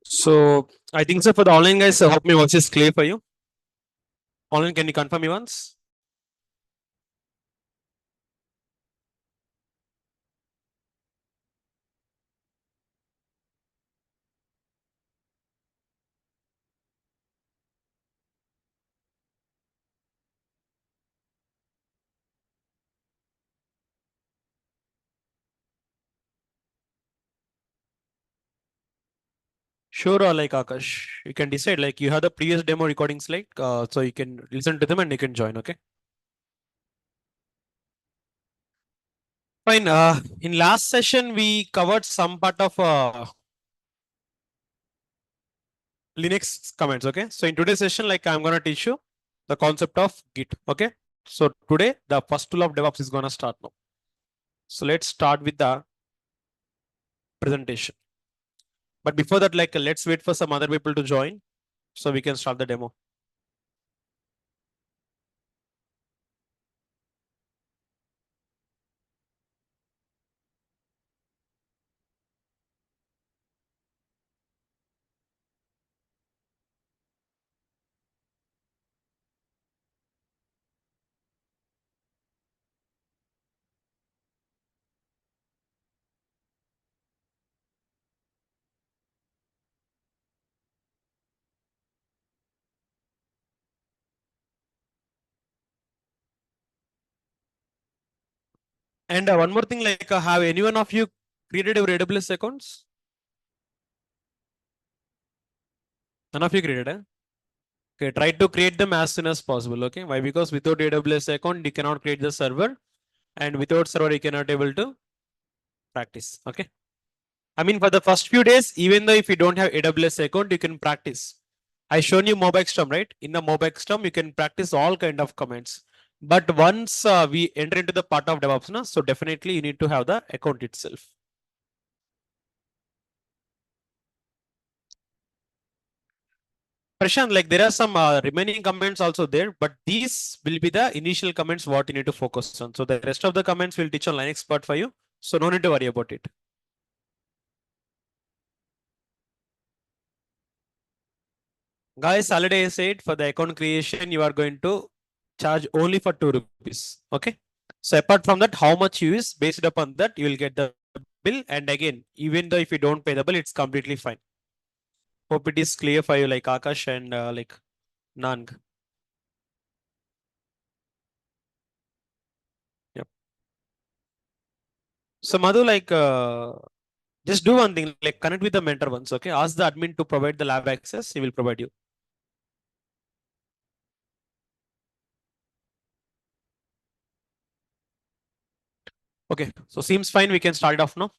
So I think so for the online guys, I hope my voice is clear for you. Online, can you confirm me once? Sure, or like Akash, you can decide. Like you have the previous demo recordings, like so you can listen to them and you can join. Okay, fine. In last session we covered some part of Linux commands. Okay, so in today's session, like I'm gonna teach you the concept of Git. Okay, so today the first tool of DevOps is gonna start now. So let's start with the presentation. But before that, like let's wait for some other people to join so we can start the demo. And one more thing, like have anyone of you created your AWS accounts? None of you created, eh? Okay, try to create them as soon as possible. Okay, why? Because without AWS account, you cannot create the server, and without server, you cannot able to practice. Okay, I mean for the first few days, even though if you don't have AWS account, you can practice. I shown you MobXterm, right? In the MobXterm, you can practice all kind of commands. But once we enter into the part of DevOps, na, so definitely you need to have the account itself. Prashant, like there are some remaining comments also there, but these will be the initial comments what you need to focus on. So the rest of the comments will teach on Linux part for you. So no need to worry about it. Guys, already I said for the account creation, you are going to charge only for 2 rupees. Okay. So apart from that, how much you use, based upon that, you will get the bill. And again, even though if you don't pay the bill, it's completely fine. Hope it is clear for you, like Akash and like Nang. Yep. So Madhu, like just do one thing, like connect with the mentor once, okay? Ask the admin to provide the lab access, he will provide you. Okay, so seems fine, we can start it off now.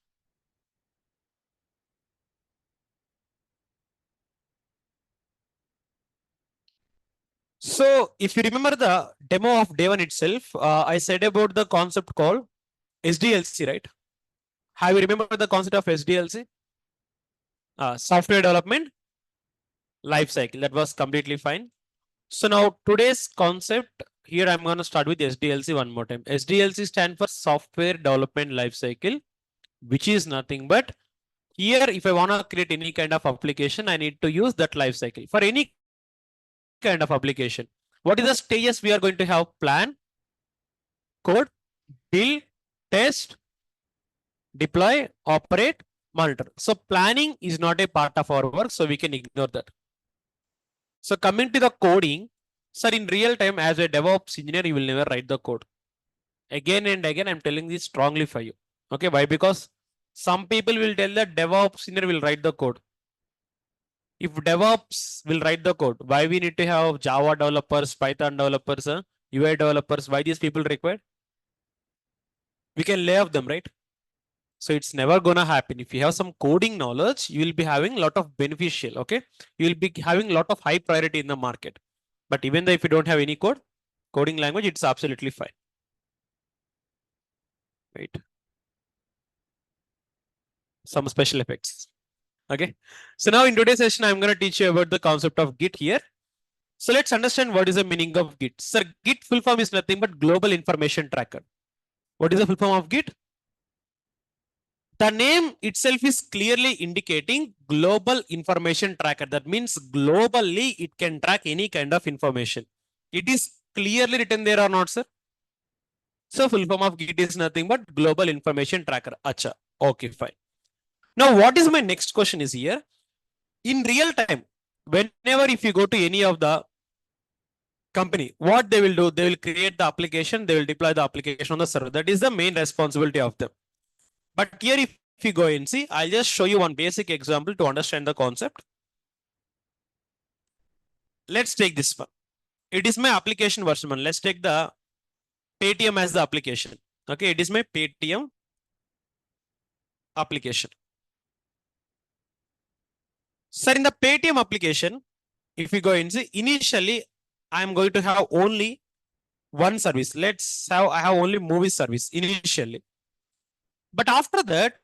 So if you remember the demo of day one itself, I said about the concept called SDLC, right? Have you remember the concept of SDLC? Software development lifecycle. That was completely fine. So now today's concept here, I'm going to start with SDLC one more time. SDLC stands for software development lifecycle, which is nothing but here, if I want to create any kind of application, I need to use that lifecycle for any kind of application. What is the stages we are going to have? Plan, code, build, test, deploy, operate, monitor. So planning is not a part of our work, so we can ignore that. So coming to the coding, sir, in real time, as a DevOps engineer, you will never write the code. Again and again, I'm telling this strongly for you. Okay, why? Because some people will tell that DevOps engineer will write the code. If DevOps will write the code, why we need to have Java developers, Python developers, UI developers? Why these people required? We can lay off them, right? So it's never gonna happen. If you have some coding knowledge, you will be having a lot of beneficial. Okay, you will be having a lot of high priority in the market. But even though if you don't have any coding language, it's absolutely fine, right? Some special effects. Okay. So now in today's session, I'm gonna teach you about the concept of Git here. So let's understand what is the meaning of Git. Sir, Git full form is nothing but global information tracker. What is the full form of Git? The name itself is clearly indicating global information tracker. That means globally it can track any kind of information. It is clearly written there or not, sir? So full form of Git is nothing but global information tracker. Acha. Okay, fine. Now, what is my next question is here? In real time, whenever if you go to any of the company, what they will do, they will create the application, they will deploy the application on the server. That is the main responsibility of them. But here, if you go and see, I'll just show you one basic example to understand the concept. Let's take this one. It is my application version one. Let's take the Paytm as the application. Okay, it is my Paytm application. Sir, in the Paytm application, if you go and see, initially, I'm going to have only one service. I have only movie service initially. But after that,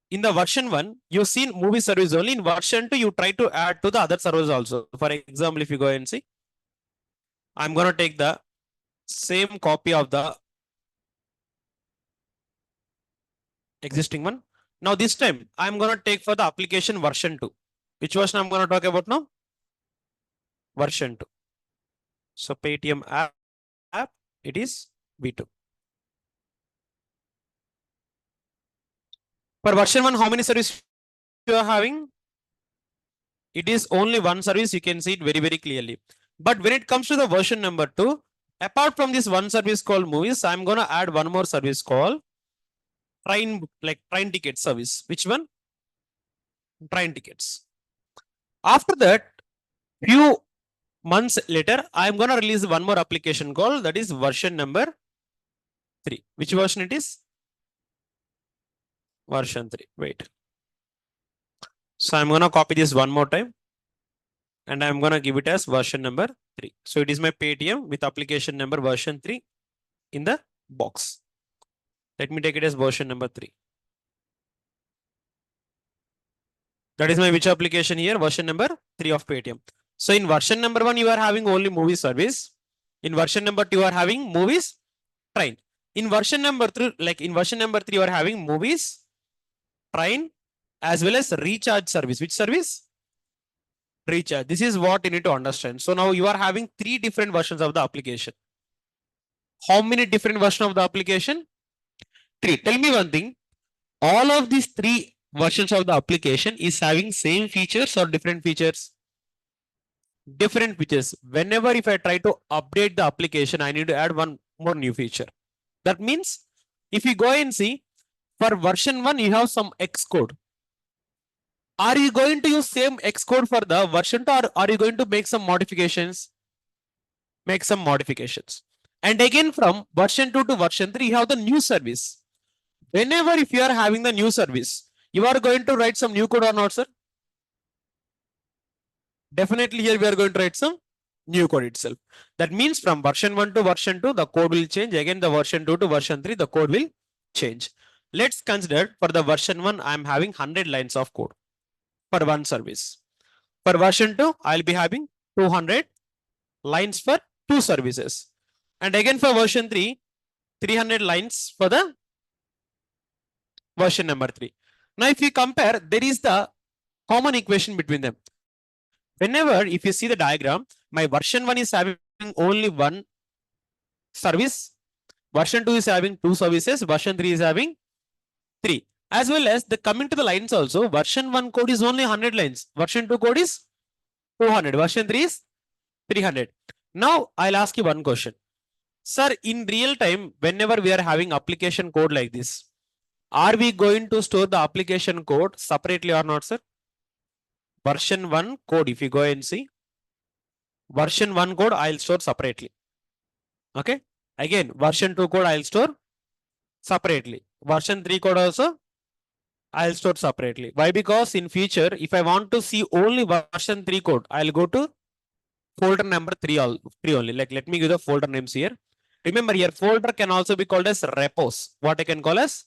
in the version 1, you've seen movie service only. In version 2, you try to add to the other servers also. For example, if you go and see, I'm going to take the same copy of the existing one. Now this time, I'm going to take for the application version 2. Which version I'm going to talk about now? Version 2. So Paytm app, it is V2. For version 1, how many services you are having? It is only one service. You can see it very, very clearly. But when it comes to the version number 2, apart from this one service called movies, I'm going to add one more service called train ticket service. Which one? Train tickets. After that, few months later, I'm going to release one more application called, that is version number 3. Which version it is? Version 3. Wait. So I'm going to copy this one more time. And I'm going to give it as version number 3. So it is my Paytm with application number version 3 in the box. Let me take it as version number 3. That is my which application here? Version number 3 of Paytm. So in version number 1, you are having only movie service. In version number 2, you are having movies, train. In version number 3, you are having movies, train, as well as recharge service. Which service? Recharge. This is what you need to understand. So now you are having 3 different versions of the application. How many different versions of the application? 3. Tell me one thing. All of these 3 versions of the application is having same features or different features? Different features. Whenever if I try to update the application, I need to add one more new feature. That means if you go and see, for version 1, you have some Xcode. Are you going to use same Xcode for the version 2, or are you going to make some modifications? Make some modifications. And again, from version 2 to version 3, you have the new service. Whenever if you are having the new service, you are going to write some new code or not, sir? Definitely here we are going to write some new code itself. That means from version 1 to version 2, the code will change. Again, the version 2 to version 3, the code will change. Let's consider for the version 1, I am having 100 lines of code for one service. For version 2, I'll be having 200 lines for 2 services. And again for version 3, 300 lines for the version number 3. Now, if you compare, there is the common equation between them. Whenever, if you see the diagram, my version 1 is having only one service. Version 2 is having 2 services. Version 3 is having 3. As well as the coming to the lines also, version 1 code is only 100 lines. Version 2 code is 200. Version 3 is 300. Now, I'll ask you one question. Sir, in real time, whenever we are having application code like this, are we going to store the application code separately or not, sir? Version 1 code, if you go and see, version 1 code, I'll store separately. Okay. Again, version 2 code, I'll store separately. Version 3 code also, I'll store separately. Why? Because in future, if I want to see only version 3 code, I'll go to folder number 3 only. Like, let me give the folder names here. Remember here, folder can also be called as repos. What I can call as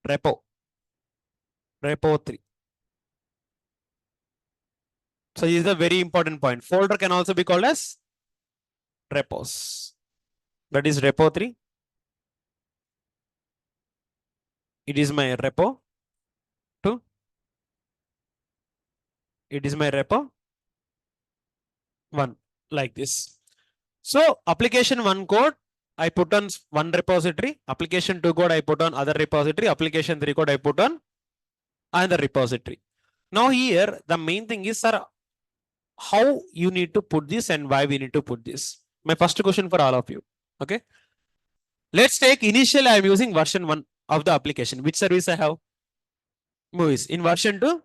repo. Repo 3. So this is a very important point. Folder can also be called as repos. That is repo 3. It is my repo. It is my repo 1 like this. So application 1 code, I put on one repository. Application 2 code, I put on other repository. Application 3 code, I put on another repository. Now here, the main thing is, sir, how you need to put this and why we need to put this. My first question for all of you. Okay. Let's take initial, I am using version 1 of the application. Which service I have? Movies. In version 2,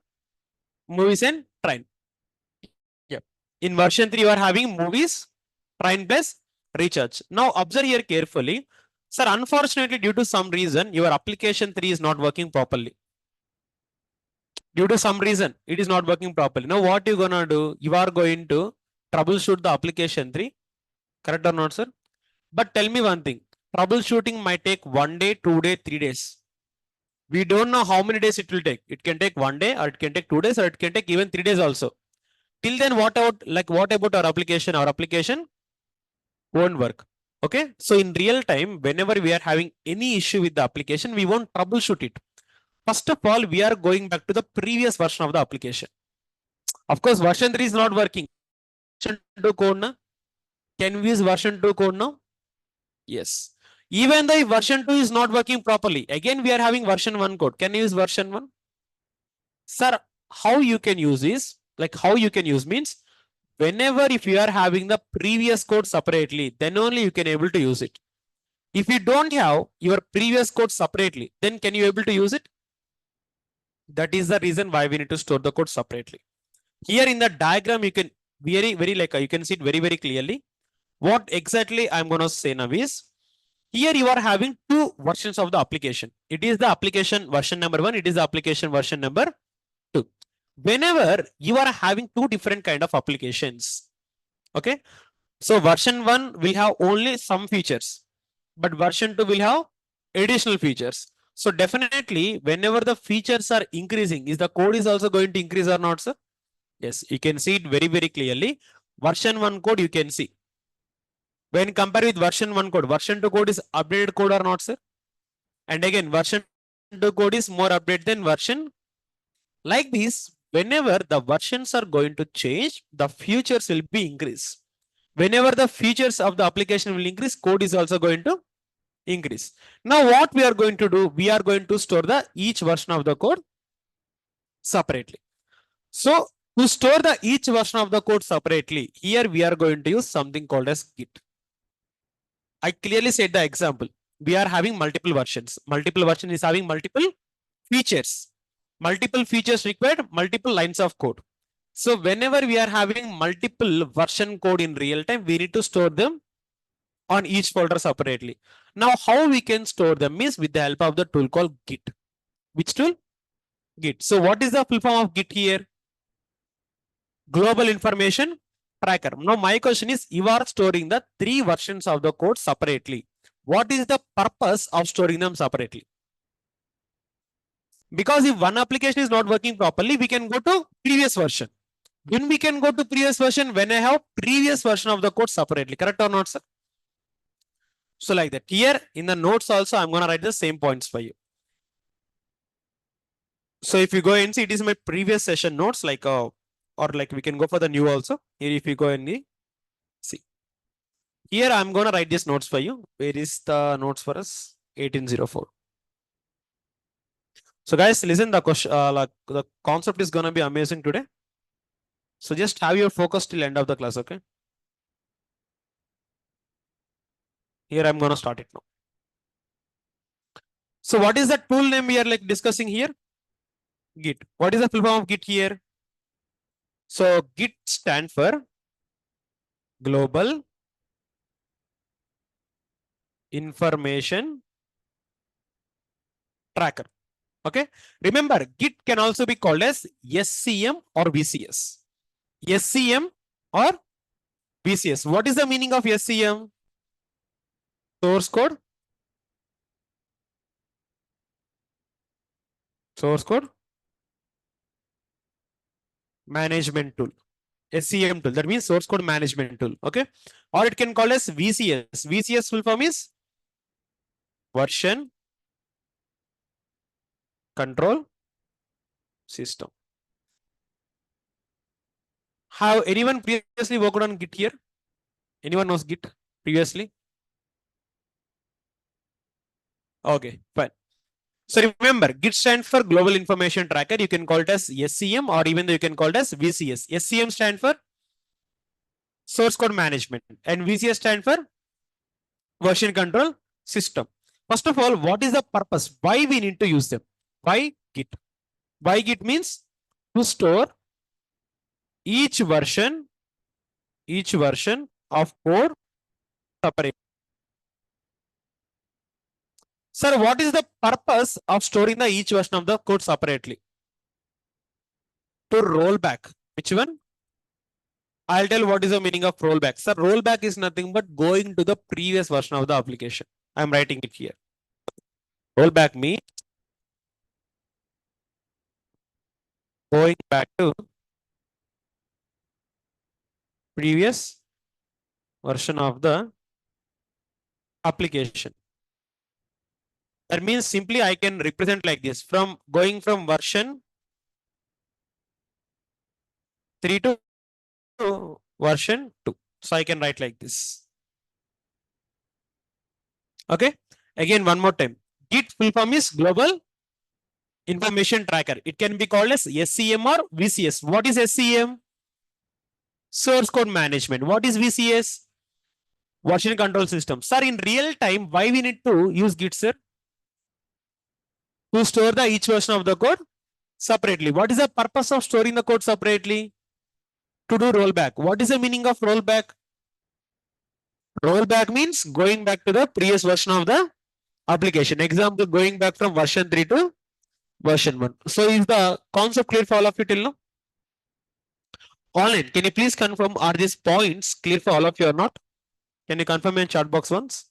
movies and train. Yep. In version 3, you are having movies, train plus recharge. Now observe here carefully. Sir, unfortunately, due to some reason, your application 3 is not working properly. Due to some reason, it is not working properly. Now what you gonna do? You are going to troubleshoot the application 3. Correct or not, sir? But tell me one thing. Troubleshooting might take 1 day, 2 days, 3 days. We don't know how many days it will take. It can take 1 day, or it can take 2 days, or it can take even 3 days also. Till then, what about our application? Our application won't work. Okay. So in real time, whenever we are having any issue with the application, we won't troubleshoot it. First of all, we are going back to the previous version of the application. Of course, version 3 is not working. Version 2 code na? Can we use version 2 code now? Yes. Even though version 2 is not working properly, again we are having version 1 code. Can you use version 1? Sir, how you can use is, like how you can use means, whenever if you are having the previous code separately, then only you can able to use it. If you don't have your previous code separately, then can you able to use it? That is the reason why we need to store the code separately. Here in the diagram, you can you can see it very clearly. What exactly I'm going to say now is, here you are having two versions of the application. It is the application version number 1. It is the application version number 2. Whenever you are having two different kind of applications, okay. So version 1 will have only some features, but version 2 will have additional features. So definitely, whenever the features are increasing, is the code is also going to increase or not, sir? Yes, you can see it very clearly. Version 1 code you can see. When compared with version 1 code, version 2 code is updated code or not, sir? And again, version 2 code is more updated than version. Like this, whenever the versions are going to change, the features will be increased. Whenever the features of the application will increase, code is also going to increase. Now what we are going to do, we are going to store the each version of the code separately. So to store the each version of the code separately, here we are going to use something called as Git. I clearly said the example. We are having multiple versions. Multiple version is having multiple features. Multiple features required multiple lines of code. So whenever we are having multiple version code in real time, we need to store them on each folder separately. Now, how we can store them is with the help of the tool called Git. Which tool? Git. So what is the full form of Git here? Global Information Tracker. Now my question is, you are storing the 3 versions of the code separately. What is the purpose of storing them separately? Because if one application is not working properly, we can go to previous version. When we can go to previous version, when I have previous version of the code separately. Correct or not, sir? So like that. Here in the notes also, I'm going to write the same points for you. So if you go and see, it is my previous session notes, like or like we can go for the new also. Here if you go and see. Here I'm going to write these notes for you. Where is the notes for us? 1804. So guys, listen, the question, like the concept is going to be amazing today. So just have your focus till end of the class, okay? Here I'm going to start it now. So what is the tool name we are like discussing here? Git. What is the full form of Git here? So Git stands for Global Information Tracker. Okay. Remember, Git can also be called as SCM or VCS. SCM or VCS. What is the meaning of SCM? Source code. Source code management tool. SCM tool. That means source code management tool. Okay. Or it can call as VCS. VCS full form is version control system. Have anyone previously worked on Git here? Anyone knows Git previously? Okay, fine. So remember, Git stands for Global Information Tracker. You can call it as SCM, or even though you can call it as VCS. SCM stands for Source Code Management, and VCS stands for Version Control System. First of all, what is the purpose? Why we need to use them? Why Git? Why Git means to store each version of code separate. Sir, what is the purpose of storing the each version of the code separately? To roll back. Which one? I'll tell what is the meaning of rollback. Sir, rollback is nothing but going to the previous version of the application. I'm writing it here. Rollback means going back to previous version of the application. That means simply I can represent like this, from going from version 3 to version 2. So I can write like this. Okay. Again, one more time. Git full form is Global Information Tracker. It can be called as SCM or VCS. What is SCM? Source Code Management. What is VCS? Version Control System. Sir, in real time, why we need to use Git, sir? To store the each version of the code separately. What is the purpose of storing the code separately? To do rollback. What is the meaning of rollback? Rollback means going back to the previous version of the application. Example, going back from version 3 to version 1. So is the concept clear for all of you till now? Online, can you please confirm, are these points clear for all of you or not? Can you confirm in chat box once?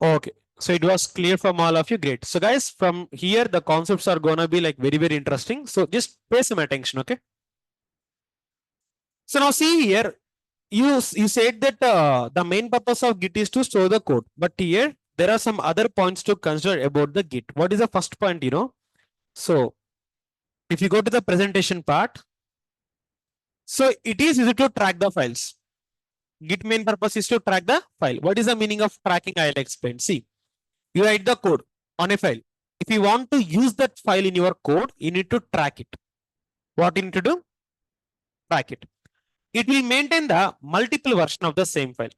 Okay. So it was clear from all of you. Great. So guys, from here, the concepts are going to be like very, very interesting. So just pay some attention. Okay. So now see here, you said that the main purpose of Git is to store the code. But here, there are some other points to consider about the Git. What is the first point, you know? So if you go to the presentation part, so it is easy to track the files. Git main purpose is to track the file. What is the meaning of tracking? I'll explain. See, you write the code on a file. If you want to use that file in your code, you need to track it. What you need to do? Track it. It will maintain the multiple version of the same file.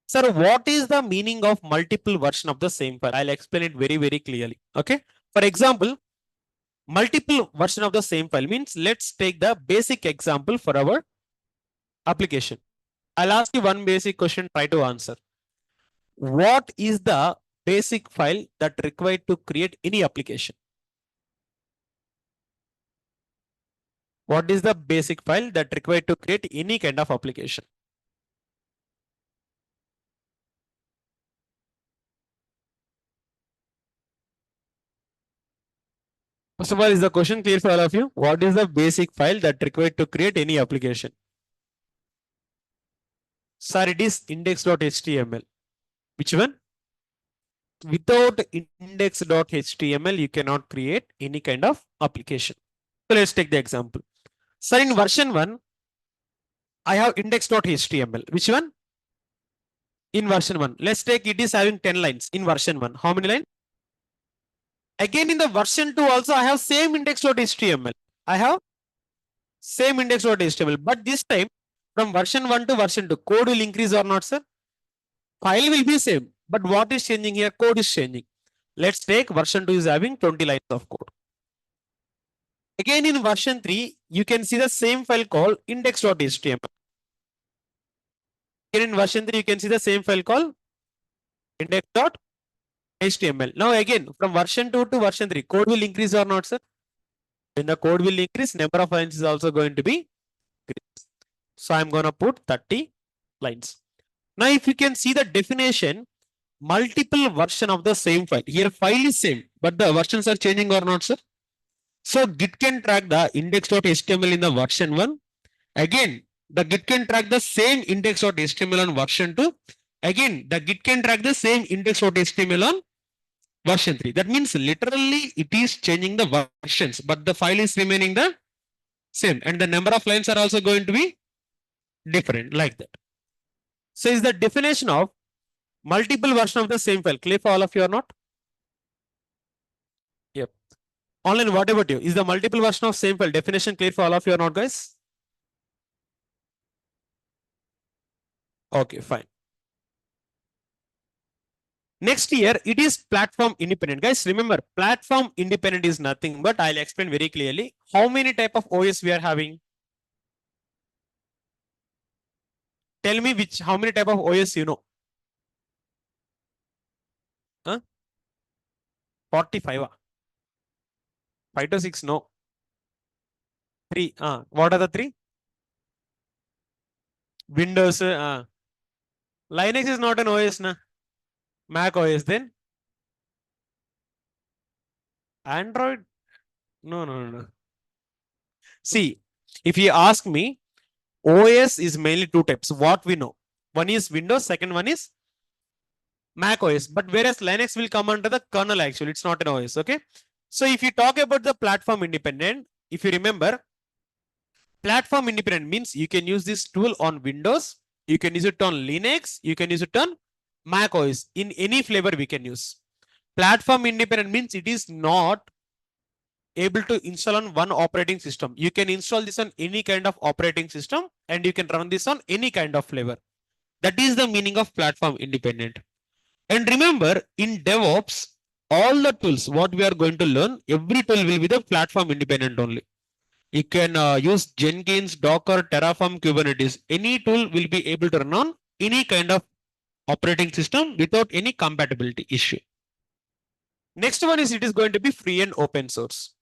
Sir, what is the meaning of multiple version of the same file? I'll explain it very, very clearly. Okay. For example, multiple version of the same file means, let's take the basic example for our application. I'll ask you one basic question, try to answer. What is the basic file that required to create any application? What is the basic file that required to create any kind of application? First of all, is the question clear for all of you? What is the basic file that required to create any application? Sir, it is index.html. Which one? Without index.html, you cannot create any kind of application. So let's take the example. Sir, in version 1, I have index.html. Which one? In version 1. Let's take it is having 10 lines in version 1. How many lines? Again, in the version 2 also, I have same index.html. I have same index.html. But this time, from version 1 to version 2, code will increase or not, sir? File will be same. But what is changing here? Code is changing. Let's take version 2 is having 20 lines of code. Again, in version 3, you can see the same file called index.html. Again, in version 3, you can see the same file called index.html. Now, again, from version 2 to version 3, code will increase or not, sir? When the code will increase, number of lines is also going to be increased. So, I'm going to put 30 lines. Now, if you can see the definition, multiple version of the same file. Here, file is same, but the versions are changing or not, sir? So, Git can track the index.html in the version 1. Again, the Git can track the same index.html on version 2. Again, the Git can track the same index.html on version 3. That means literally it is changing the versions, but the file is remaining the same. And the number of lines are also going to be different like that. So is the definition of multiple version of the same file clear for all of you or not? Yep. Online, what about you? Is the multiple version of same file definition clear for all of you or not, guys? Okay, fine. Next year, it is platform independent. Guys, remember, platform independent is nothing but I'll explain very clearly. How many type of OS we are having? Tell me how many type of OS you know? Huh? 45. 5 to 6, no. 3. What are the 3? Windows. Linux is not an OS, na? Mac OS, then? Android? No. See, if you ask me, OS is mainly 2 types. What we know. One is Windows, second one is Mac OS. But whereas Linux will come under the kernel actually, it's not an OS, okay? So if you talk about the platform independent, if you remember, platform independent means you can use this tool on Windows, you can use it on Linux, you can use it on Mac OS. In any flavor we can use. Platform independent means it is not able to install on one operating system. You can install this on any kind of operating system and you can run this on any kind of flavor. That is the meaning of platform independent. And remember, in DevOps, all the tools, what we are going to learn, every tool will be the platform independent only. You can use Jenkins, Docker, Terraform, Kubernetes. Any tool will be able to run on any kind of operating system without any compatibility issue. Next one is it is going to be free and open source.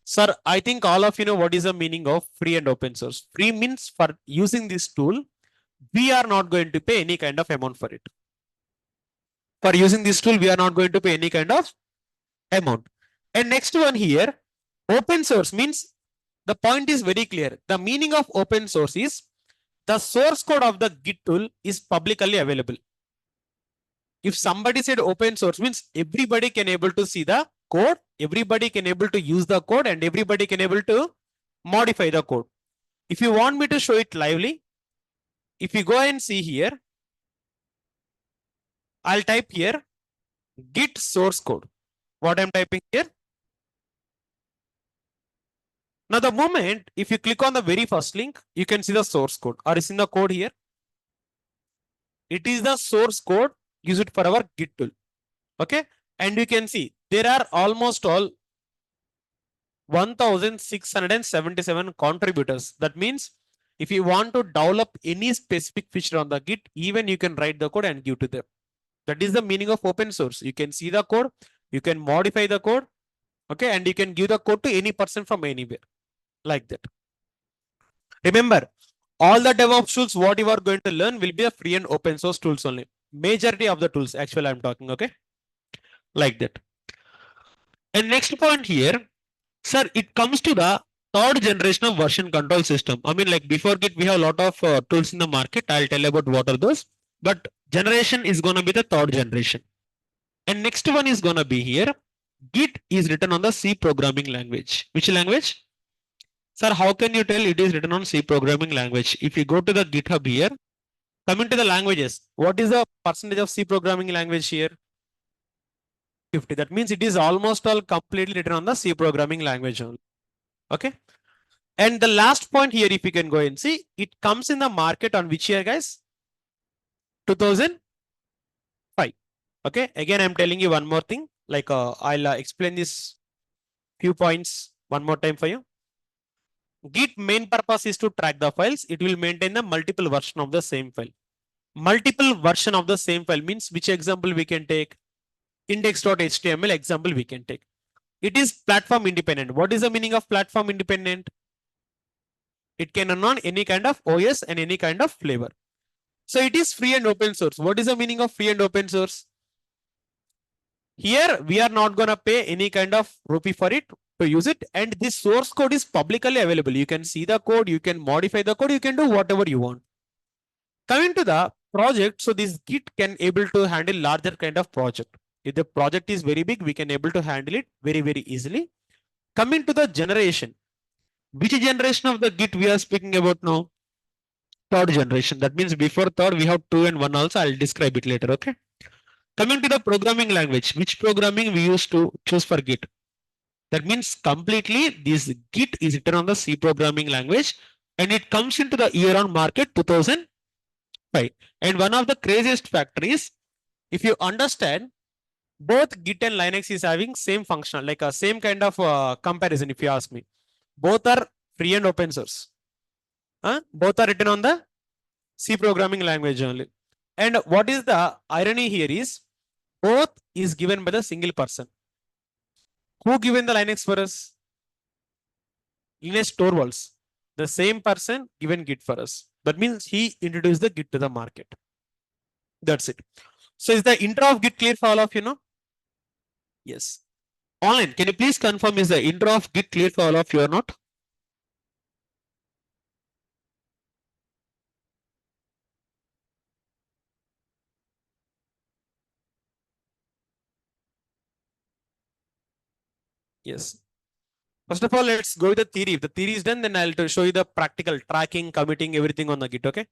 Sir, I think all of you know what is the meaning of free and open source. Free means for using this tool, we are not going to pay any kind of amount for it. For using this tool, we are not going to pay any kind of amount. And next one here, open source means the point is very clear. The meaning of open source is the source code of the Git tool is publicly available. If somebody said open source means everybody can able to see the code, everybody can able to use the code and everybody can able to modify the code. If you want me to show it lively, if you go and see here, I'll type here Git source code. What I'm typing here. Now the moment, if you click on the very first link, you can see the source code. Or is in the code here. It is the source code. Use it for our Git tool. Okay. And you can see there are almost all 1677 contributors. That means if you want to develop any specific feature on the Git, even you can write the code and give to them. That is the meaning of open source. You can see the code, you can modify the code, okay, and you can give the code to any person from anywhere, like that. Remember, all the DevOps tools, what you are going to learn will be a free and open source tools only. Majority of the tools, actually, I'm talking, okay, like that. And next point here, sir, it comes to the third generation of version control system. I mean, like before Git, we have a lot of tools in the market. I'll tell you about what are those. But generation is going to be the third generation. And next one is going to be here. Git is written on the C programming language. Which language? Sir, how can you tell it is written on C programming language? If you go to the GitHub here, coming to the languages, what is the percentage of C programming language here? 50. That means it is almost all completely written on the C programming language only. Okay. And the last point here, if you can go and see, it comes in the market on which year, guys? 2005. Okay. Again, I'm telling you one more thing. Like I'll explain this few points one more time for you. Git main purpose is to track the files. It will maintain the multiple version of the same file. Multiple version of the same file means which example we can take? Index.html example we can take. It is platform independent. What is the meaning of platform independent? It can run on any kind of OS and any kind of flavor. So it is free and open source. What is the meaning of free and open source? Here we are not going to pay any kind of rupee for it to use it, and this source code is publicly available. You can see the code, you can modify the code, you can do whatever you want. Coming to the project, so this Git can able to handle larger kind of project. If the project is very big, we can able to handle it very, very easily. Coming to the generation, which generation of the Git we are speaking about now? Third generation. That means before third, we have 2 and 1 also. I'll describe it later. Okay. Coming to the programming language, which programming we used to choose for Git? That means completely this Git is written on the C programming language, and it comes into the year on market 2005. And one of the craziest factor is, if you understand, both Git and Linux is having same functional, like a same kind of comparison. If you ask me, both are free and open source. Both are written on the C programming language only. And what is the irony here is, both is given by the single person. Who given the Linux for us? Linus Torvalds. The same person given Git for us. That means he introduced the Git to the market. That's it. So is the intro of Git clear for all of you know? Yes. Online, can you please confirm, is the intro of Git clear for all of you or not? Yes. First of all, let's go with the theory. If the theory is done, then I'll show you the practical tracking, committing, everything on the Git. Okay.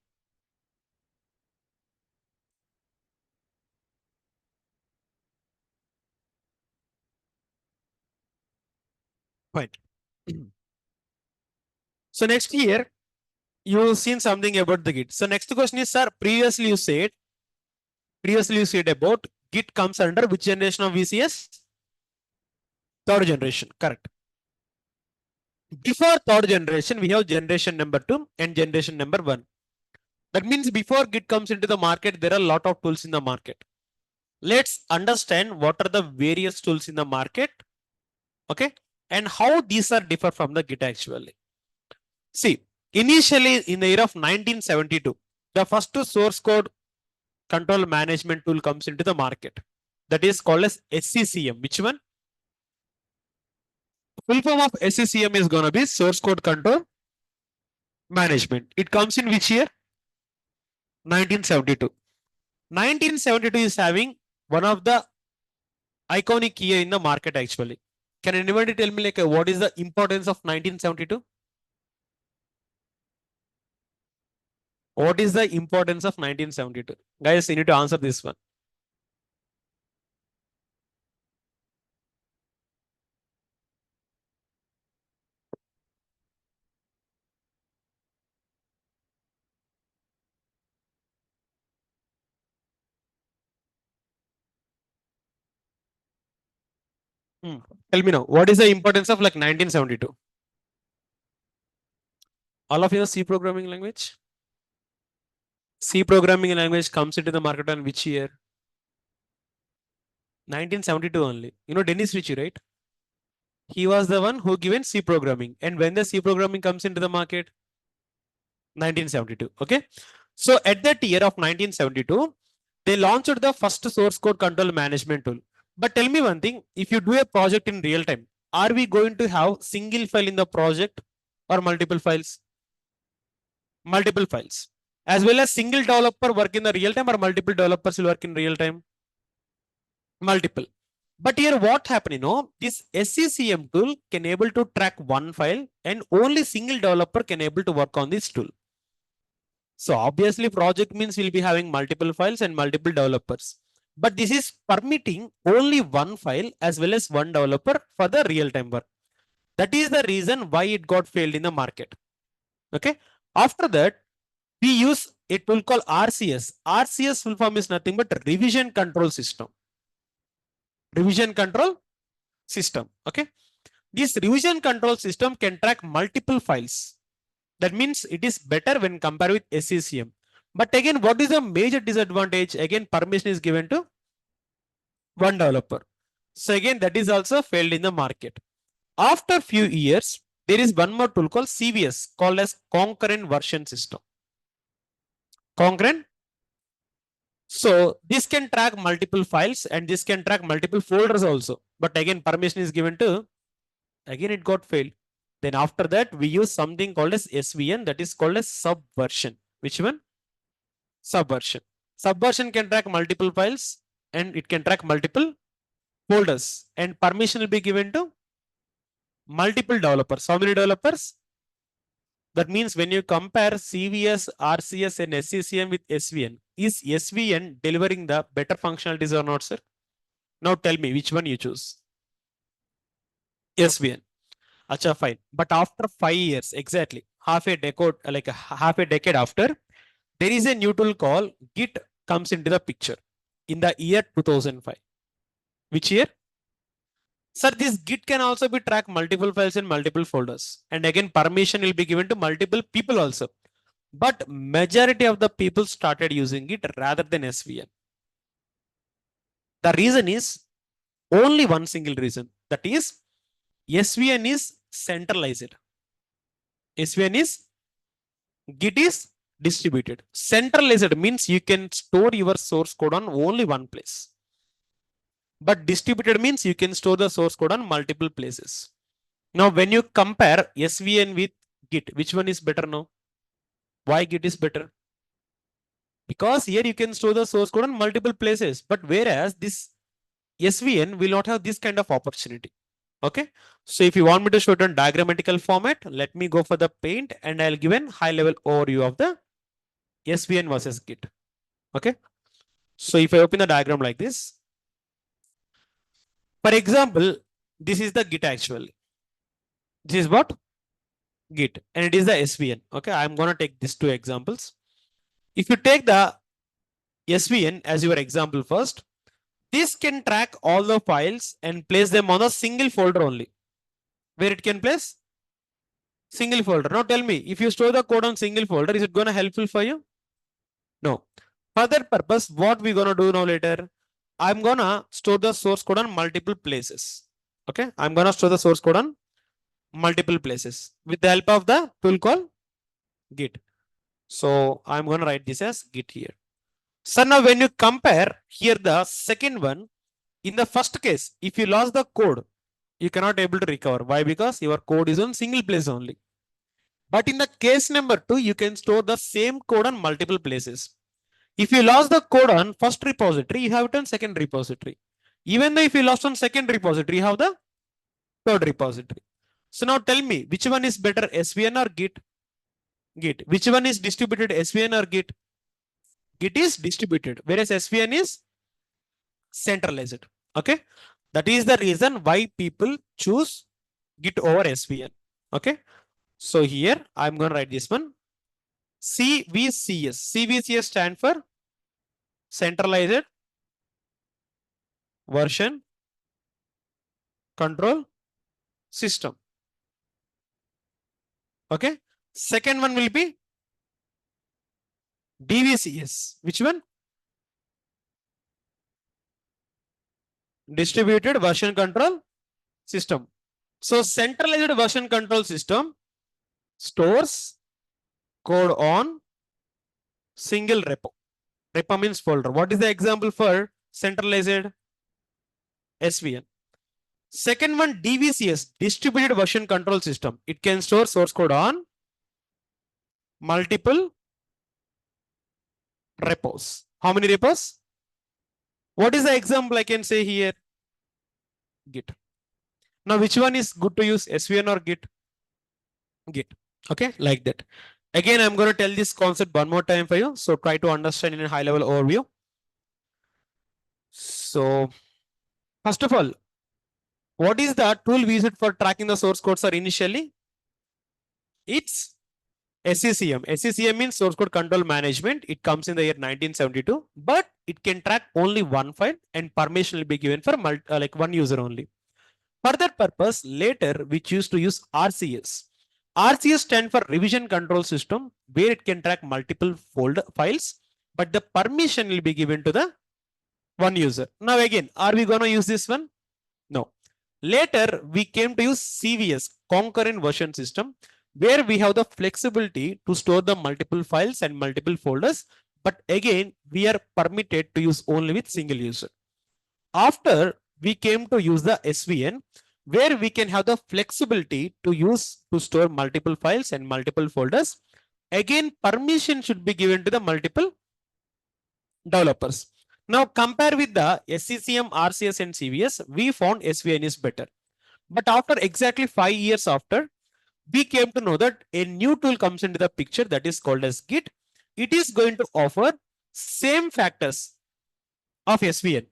Fine. So next year, you've seen something about the Git. So next question is, sir, previously you said about Git comes under which generation of VCS? Third generation, correct. Before third generation, we have generation number 2 and generation number 1. That means before Git comes into the market, there are a lot of tools in the market. Let's understand what are the various tools in the market, okay, and how these are differ from the Git actually. See, initially in the year of 1972, the first source code control management tool comes into the market. That is called as SCCM. Which one? Full form of SCCM is going to be source code control management. It comes in which year? 1972. 1972 is having one of the iconic year in the market actually. Can anybody tell me like what is the importance of 1972? What is the importance of 1972? Guys, you need to answer this one. Tell me now, what is the importance of like 1972? All of you know C programming language? C programming language comes into the market on which year? 1972 only. You know Dennis Ritchie, right? He was the one who given C programming. And when the C programming comes into the market? 1972. Okay. So at that year of 1972, they launched the first source code control management tool. But tell me one thing, if you do a project in real time, are we going to have single file in the project or multiple files? Multiple files. As well as single developer work in the real time or multiple developers will work in real time? Multiple. But here what happened, you know, this SCCM tool can able to track one file and only single developer can able to work on this tool. So obviously project means we'll be having multiple files and multiple developers. But this is permitting only one file as well as one developer for the real-time work. That is the reason why it got failed in the market. Okay. After that, we use a tool called RCS. RCS full form is nothing but revision control system. Revision control system. Okay. This revision control system can track multiple files. That means it is better when compared with SCCM. But again, what is the major disadvantage? Again, permission is given to one developer. So again, that is also failed in the market. After few years, there is one more tool called CVS, called as concurrent version system. Concurrent. So this can track multiple files and this can track multiple folders also. But again, permission is given to, again, it got failed. Then after that, we use something called as SVN, that is called as subversion. Which one? Subversion. Subversion can track multiple files and it can track multiple folders, and permission will be given to multiple developers. How many developers? That means when you compare CVS, RCS, and SCCM with SVN, is SVN delivering the better functionalities or not, sir? Now tell me which one you choose. SVN. Acha, fine. But after 5 years, exactly half a decade, half a decade after, there is a new tool called Git comes into the picture in the year 2005. Which year? Sir, this Git can also be track multiple files in multiple folders. And again, permission will be given to multiple people also. But majority of the people started using it rather than SVN. The reason is only one single reason. That is SVN is centralized. SVN is Git is distributed. Centralized means you can store your source code on only one place. But distributed means you can store the source code on multiple places. Now, when you compare SVN with Git, which one is better now? Why Git is better? Because here you can store the source code on multiple places. But whereas this SVN will not have this kind of opportunity. Okay. So if you want me to show it on diagrammatical format, let me go for the paint and I'll give a high level overview of the SVN versus Git. Okay. So if I open the diagram like this, for example, this is the Git actually. This is what? Git, and it is the SVN. Okay. I'm going to take these two examples. If you take the SVN as your example first, this can track all the files and place them on a single folder only. Where it can place? Single folder. Now tell me, if you store the code on single folder, is it going to helpful for you? No. For that purpose, what we're going to do now later, I'm going to store the source code on multiple places. Okay. I'm going to store the source code on multiple places with the help of the tool called Git. So I'm going to write this as Git here. So now when you compare here the second one, in the first case, if you lost the code, you cannot able to recover. Why? Because your code is on single place only. But in the case number 2, you can store the same code on multiple places. If you lost the code on first repository, you have it on second repository. Even though if you lost on second repository, you have the third repository. So now tell me, which one is better, SVN or Git? Git. Which one is distributed, SVN or Git? Git is distributed, whereas SVN is centralized. Okay. That is the reason why people choose Git over SVN. Okay. So here I'm going to write this one. CVCS. CVCS stand for centralized version control system. Okay. Second one will be DVCS. Which one? Distributed version control system. So centralized version control system stores code on single repo. Repo means folder. What is the example for centralized? SVN. Second one, DVCS, distributed version control system. It can store source code on multiple repos. How many repos? What is the example I can say here? Git. Now, which one is good to use, SVN or Git? Git. Okay, like that. Again, I'm going to tell this concept one more time for you. So try to understand in a high level overview. So first of all, what is the tool we used for tracking the source codes? Are initially? It's SCCM. SCCM means source code control management. It comes in the year 1972, but it can track only one file and permission will be given for like one user only. For that purpose, later we choose to use RCS. RCS stands for revision control system, where it can track multiple folder files, but the permission will be given to the one user. Now again, are we going to use this one? No. Later, we came to use CVS, concurrent version system, where we have the flexibility to store the multiple files and multiple folders. But again, we are permitted to use only with single user. After we came to use the SVN, where we can have the flexibility to store multiple files and multiple folders. Again, permission should be given to the multiple developers. Now compare with the SCCM, RCS and CVS, we found SVN is better. But after exactly 5 years after, we came to know that a new tool comes into the picture that is called as Git. It is going to offer same factors of SVN.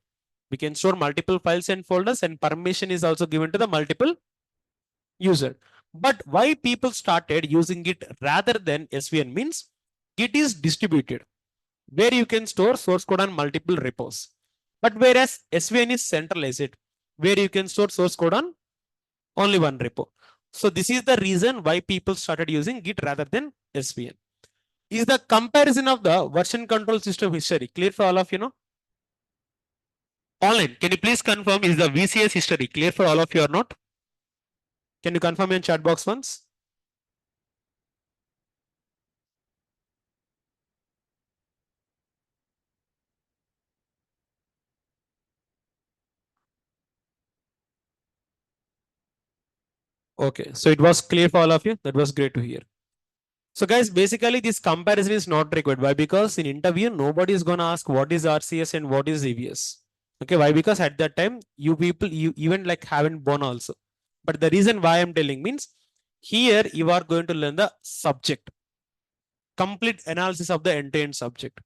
We can store multiple files and folders, and permission is also given to the multiple user. But why people started using Git rather than SVN means Git is distributed, where you can store source code on multiple repos. But whereas SVN is centralized, where you can store source code on only one repo. So this is the reason why people started using Git rather than SVN. Is the comparison of the version control system history clear for all of you know? Online, can you please confirm is the VCS history clear for all of you or not? Can you confirm in chat box once? Okay, so it was clear for all of you. That was great to hear. So guys, basically this comparison is not required. Why? Because in interview, nobody is gonna ask what is RCS and what is EVS. Okay, why? Because at that time, you people, you even like haven't born also. But the reason why I'm telling means here you are going to learn the subject, complete analysis of the end-to-end subject.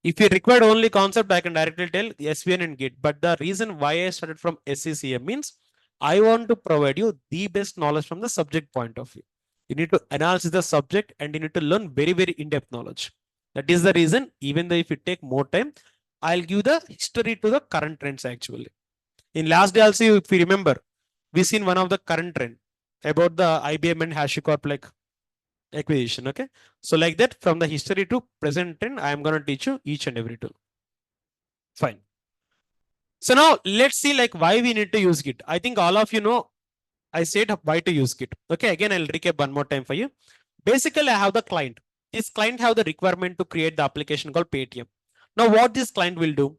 If you required only concept, I can directly tell SVN and Git. But the reason why I started from SCCM means I want to provide you the best knowledge from the subject point of view. You need to analyze the subject and you need to learn very, very in-depth knowledge. That is the reason, even though if it take more time, I'll give the history to the current trends actually. In last day also, if you remember, we seen one of the current trend about the IBM and HashiCorp like acquisition. Okay. So like that, from the history to present trend, I am going to teach you each and every tool. Fine. So now let's see like why we need to use Git. I think all of you know, I said why to use Git. Okay. Again, I'll recap one more time for you. Basically, I have the client. This client have the requirement to create the application called Paytm. Now what this client will do,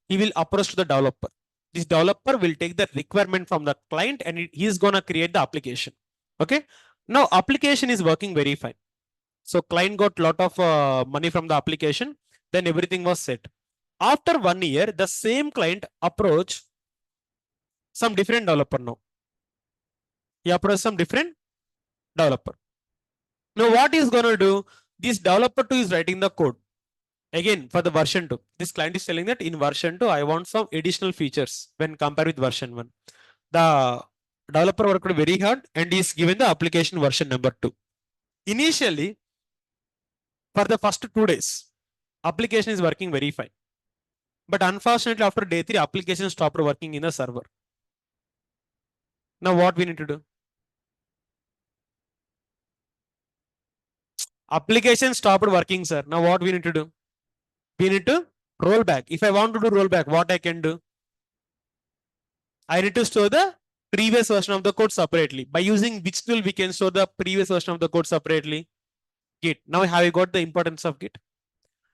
he will approach to the developer. This developer will take the requirement from the client and he is going to create the application. Okay. Now application is working very fine. So client got lot of money from the application. Then everything was set. After 1 year, the same client approach some different developer now. He approach some different developer. Now what is going to do? This developer 2 is writing the code. Again, for the version 2, this client is telling that in version 2, I want some additional features when compared with version 1. The developer worked very hard and is given the application version number 2. Initially, for the first 2 days, application is working very fine. But unfortunately, after day 3, application stopped working in the server. Now what we need to do? Application stopped working, sir. Now what we need to do? We need to roll back. If I want to do rollback, what I can do? I need to store the previous version of the code separately. By using which tool we can store the previous version of the code separately? Git. Now have you got the importance of Git?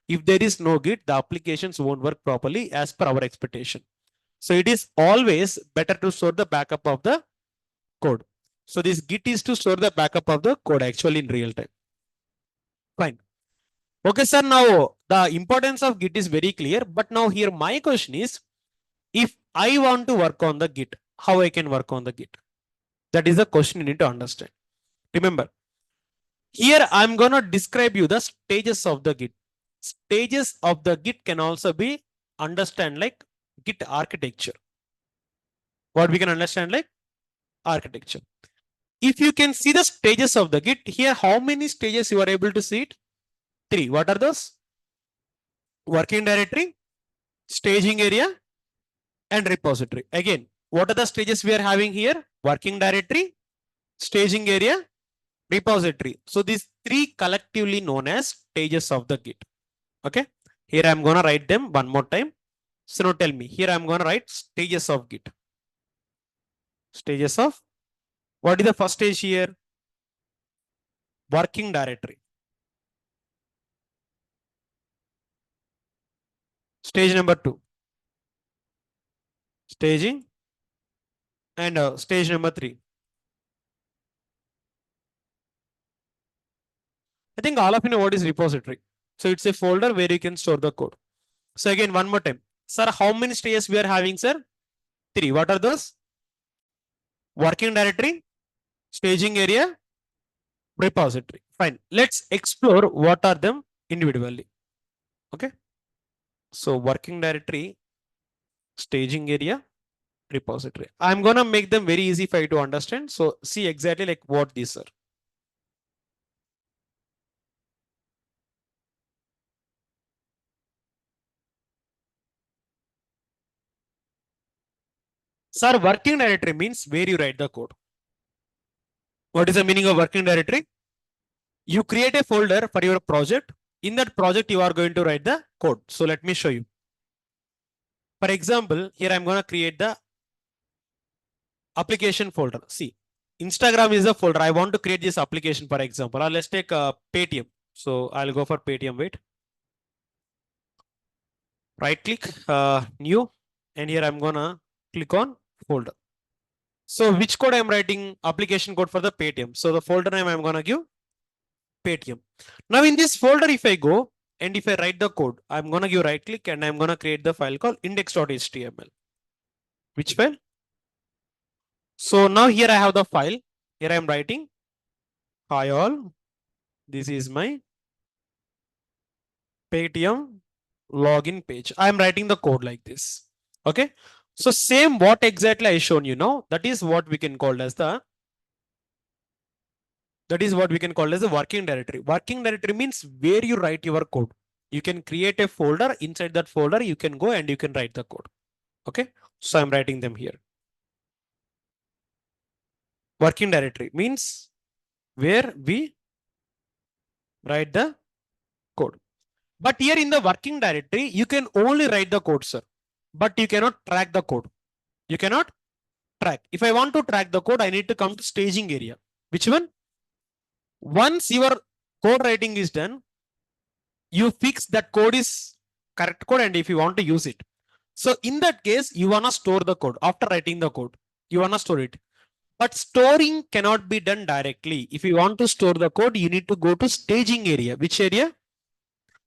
If there is no Git, the applications won't work properly as per our expectation. So it is always better to store the backup of the code. So this Git is to store the backup of the code actually in real time. Fine. Okay, sir. Now the importance of Git is very clear. But now here my question is, if I want to work on the Git, how I can work on the Git? That is the question you need to understand. Remember, here I'm going to describe you the stages of the Git. Stages of the Git can also be understand like Git architecture. What we can understand like architecture. If you can see the stages of the Git, here how many stages you are able to see it? 3. What are those? Working directory, staging area, and repository. Again, what are the stages we are having here? Working directory, staging area, repository. So these 3 collectively known as stages of the Git. Okay. Here I'm going to write them one more time. So now tell me, here I'm going to write stages of Git. Stages of, what is the first stage here? Working directory. Stage number 2. Staging. And stage number 3. I think all of you know what is repository. So it's a folder where you can store the code. So again, one more time. Sir, how many stages we are having, sir? 3. What are those? Working directory, staging area, repository. Fine. Let's explore what are them individually. Okay. So working directory, staging area, repository. I'm gonna make them very easy for you to understand. So see exactly like what these are. Sir, working directory means where you write the code. What is the meaning of working directory? You create a folder for your project. In that project, you are going to write the code. So let me show you. For example, here I'm going to create the application folder. See, Instagram is a folder. I want to create this application, for example. Let's take Paytm. So I'll go for Paytm. Wait. Right click, new. And here I'm going to click on folder. So which code I'm writing? Application code for the Paytm. So the folder name I'm going to give Paytm. Now in this folder, if I go and if I write the code, I'm going to give right click and I'm going to create the file called index.html. Which file? So now here I have the file. Here I am writing, hi all, this is my Paytm login page. I am writing the code like this. Okay. So same what exactly I shown you now, that is what we can call as the working directory. Working directory means where you write your code. You can create a folder. Inside that folder, you can go and you can write the code. Okay. So I'm writing them here. Working directory means where we write the code. But here in the working directory, you can only write the code, sir. But you cannot track the code. You cannot track. If I want to track the code, I need to come to staging area. Which one? Once your code writing is done, you fix that code is correct code and if you want to use it. So in that case, you want to store the code after writing the code. You want to store it. But storing cannot be done directly. If you want to store the code, you need to go to staging area. Which area?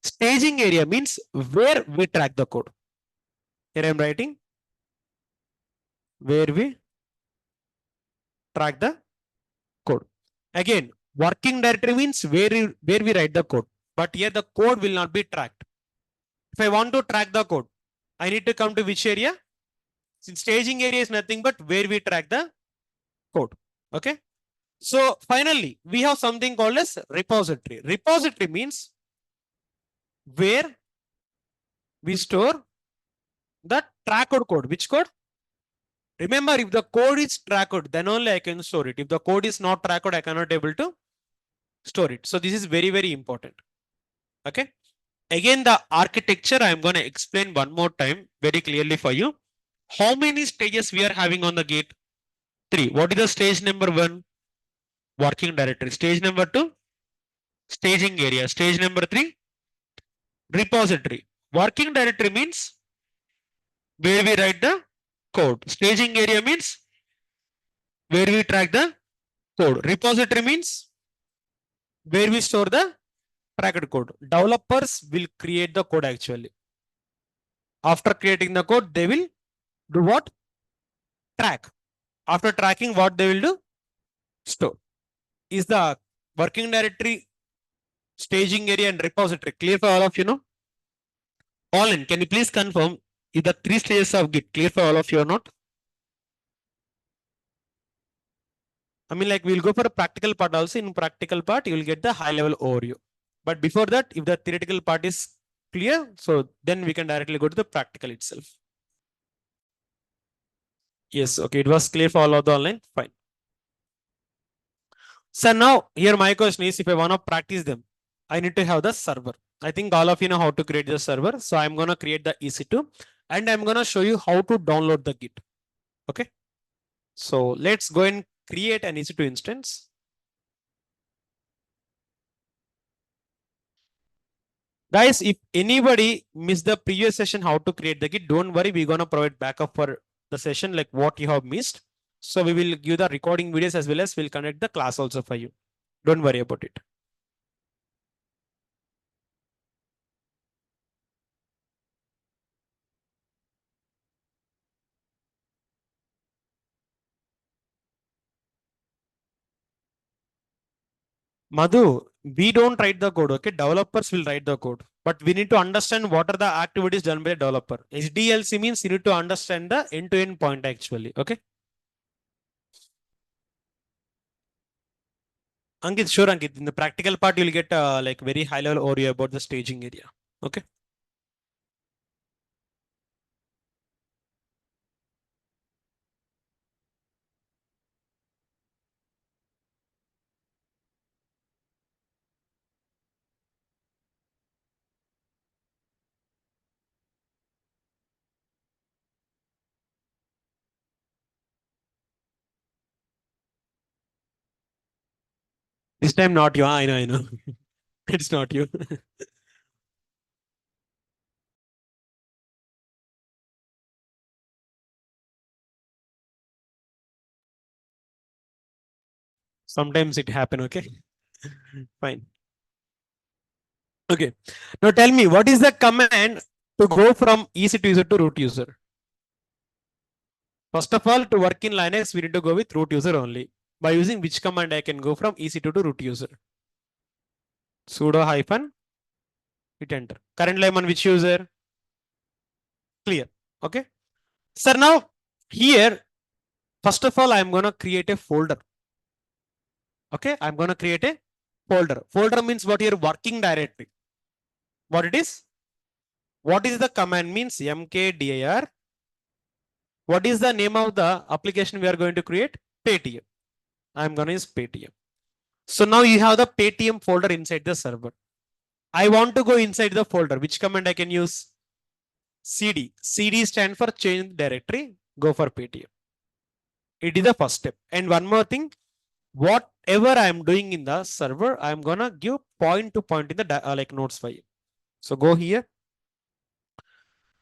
Staging area means where we track the code. Here I am writing where we track the code. Again, working directory means where we write the code. But here the code will not be tracked. If I want to track the code, I need to come to which area? Since staging area is nothing but where we track the code. Okay. So finally, we have something called as repository. Repository means where we store the tracked code. Which code? Remember, if the code is tracked, then only I can store it. If the code is not tracked, I cannot able to store it. So this is very, very important. Okay. Again, the architecture, I'm going to explain one more time very clearly for you. How many stages we are having on the gate? 3. What is the stage number 1? Working directory. Stage number 2? Staging area. Stage number 3? Repository. Working directory means where we write the code. Staging area means where we track the code. Repository means where we store the tracked code. Developers will create the code actually. After creating the code, they will do what? Track. After tracking, what they will do? Store. Is the working directory, staging area, and repository clear for all of you? Know? All in. Can you please confirm if the 3 stages of Git clear for all of you or not? I mean, like we'll go for a practical part also. In practical part, you will get the high level overview. But before that, if the theoretical part is clear, so then we can directly go to the practical itself. Yes, okay, it was clear for all of the online. Fine. So now here my question is, if I want to practice them, I need to have the server. I think all of you know how to create the server. So I'm going to create the EC2 and I'm going to show you how to download the Git. Okay. So let's go and create an EC2 instance. Guys, if anybody missed the previous session, how to create the Git, don't worry. We're going to provide backup for the session, like what you have missed. So we will give the recording videos as well as we'll connect the class also for you. Don't worry about it. Madhu, we don't write the code, okay? Developers will write the code. But we need to understand what are the activities done by the developer. SDLC means you need to understand the end-to-end point actually, okay? Ankit, sure, Ankit. In the practical part, you'll get like very high level overview about the staging area, okay? This time not you, I know. It's not you. Sometimes it happen, okay? Fine. Okay. Now tell me, what is the command to go from EC2 user to root user? First of all, to work in Linux, we need to go with root user only. By using which command I can go from EC2 to root user? Sudo hyphen, hit enter. Currently I'm on which user? Clear. Okay. Sir, now here, first of all, I'm going to create a folder. Okay. I'm going to create a folder. Folder means what your working directory. What it is? What is the command means mkdir. What is the name of the application we are going to create? Paytm. I'm going to use Paytm. So now you have the Paytm folder inside the server. I want to go inside the folder. Which command I can use? CD. CD stand for change directory. Go for Paytm. It is the first step. And one more thing, whatever I am doing in the server, I am gonna give point to point in the like nodes file. So go here.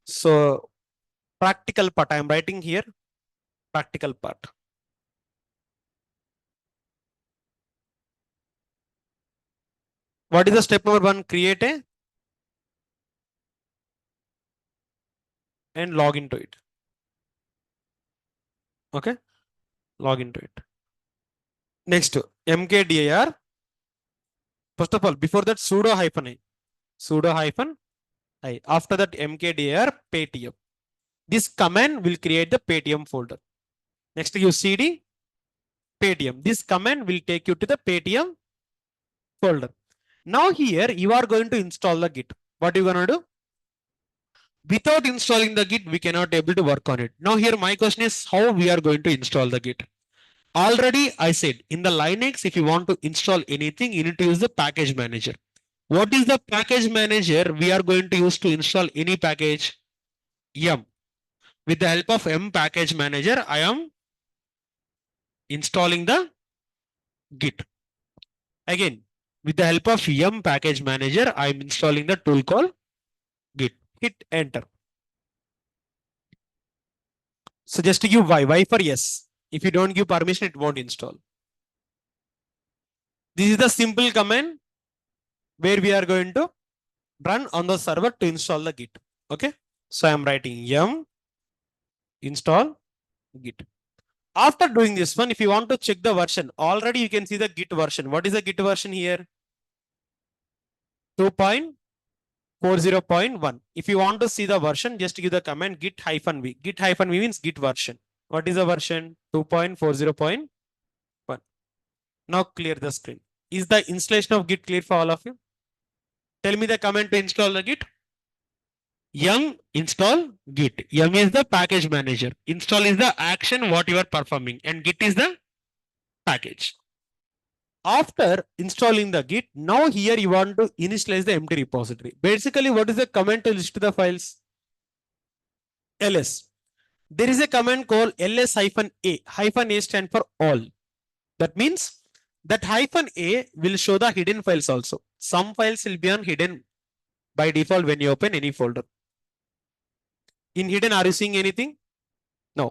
So practical part, I am writing here. Practical part. What is the step number 1? Create a and log into it. Okay. Log into it. Next, mkdir. First of all, before that, sudo hyphen I. Sudo hyphen I. After that, mkdir Paytm. This command will create the Paytm folder. Next, you cd Paytm. This command will take you to the Paytm folder. Now here you are going to install the Git. What are you going to do? Without installing the Git, we cannot able to work on it. Now here my question is how we are going to install the Git. Already I said in the Linux, if you want to install anything, you need to use the package manager. What is the package manager we are going to use to install any package? Yum. With the help of M package manager, I am installing the Git. Again, with the help of Yum package manager, I am installing the tool called Git. Hit enter. So just to give Y for yes. If you don't give permission, it won't install. This is the simple command where we are going to run on the server to install the Git. Okay. So I'm writing yum install Git. After doing this one, if you want to check the version, already you can see the Git version. What is the Git version here? 2.40.1. If you want to see the version, just give the command git -v. Git -v means Git version. What is the version? 2.40.1. Now clear the screen. Is the installation of Git clear for all of you? Tell me the command to install the Git. Yum install Git. Yum is the package manager. Install is the action what you are performing and Git is the package. After installing the Git, now here you want to initialize the empty repository. Basically, what is the command to list the files? ls. There is a command called ls-a. -a stand for all. That means that -a will show the hidden files also. Some files will be on hidden by default when you open any folder. In hidden, are you seeing anything? No.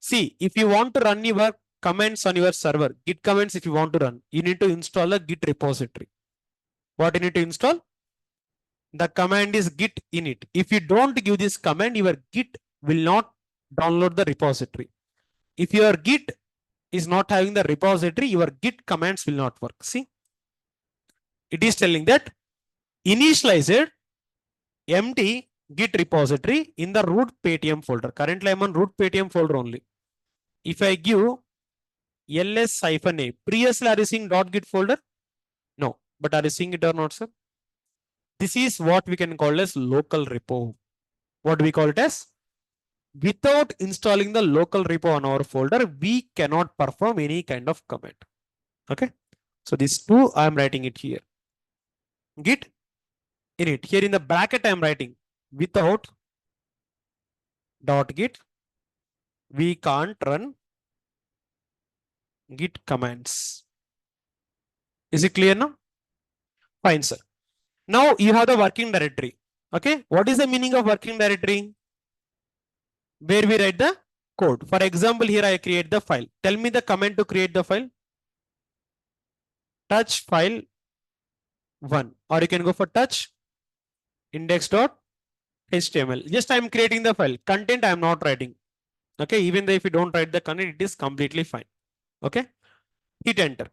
See, if you want to run your commands on your server, Git commands if you want to run, you need to install a Git repository. What you need to install? The command is git init. If you don't give this command, your Git will not download the repository. If your Git is not having the repository, your Git commands will not work. See? It is telling that initialize empty Git repository in the root Paytm folder. Currently, I'm on root Paytm folder only. If I give ls-a, previously are you seeing .git folder? No, but are you seeing it or not, sir? This is what we can call as local repo. What do we call it as? Without installing the local repo on our folder, we cannot perform any kind of command. Okay. So these two, I am writing it here. Git init. Here in the bracket, I am writing without .git, we can't run Git commands. Is it clear now? Fine, sir. Now you have the working directory. Okay. What is the meaning of working directory? Where we write the code. For example, here I create the file. Tell me the command to create the file. Touch file 1, or you can go for touch index.html. Just I am creating the file. Content I am not writing. Okay. Even though if you don't write the content, it is completely fine. Okay. Hit enter.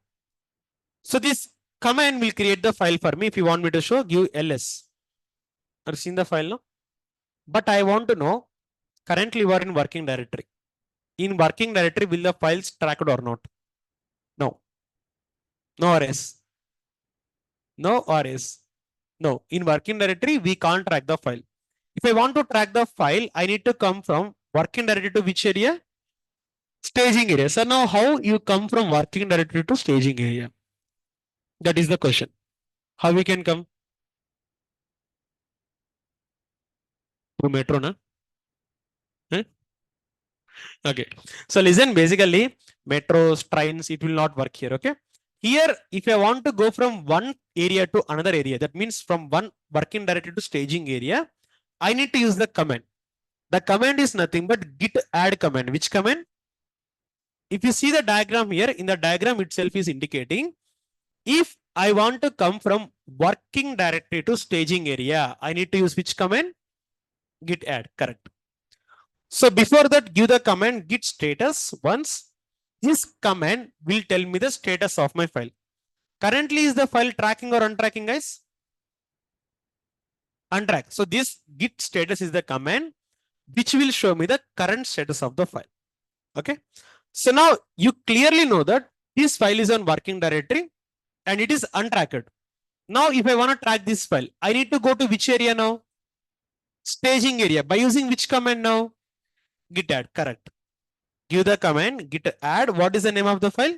So this command will create the file for me. If you want me to show, give ls. Are you seeing the file now? But I want to know, currently you are in working directory. In working directory, will the files tracked or not? No. No RS. No RS. No. In working directory, we can't track the file. If I want to track the file, I need to come from working directory to which area? Staging area. So now how you come from working directory to staging area? That is the question. How we can come? Through metro, na? Eh? Okay. So listen, basically metros, trains, it will not work here. Okay. Here, if I want to go from one area to another area, that means from one working directory to staging area, I need to use the command. The command is nothing but git add command. Which command? If you see the diagram here, in the diagram itself is indicating, if I want to come from working directory to staging area, I need to use which command? Git add, correct. So before that, give the command git status once. This command will tell me the status of my file. Currently, is the file tracking or untracking, guys? Untrack. So this git status is the command which will show me the current status of the file. Okay. So now you clearly know that this file is on working directory and it is untracked. Now, if I want to track this file, I need to go to which area now? Staging area. By using which command now? Git add, correct. Give the command git add. What is the name of the file?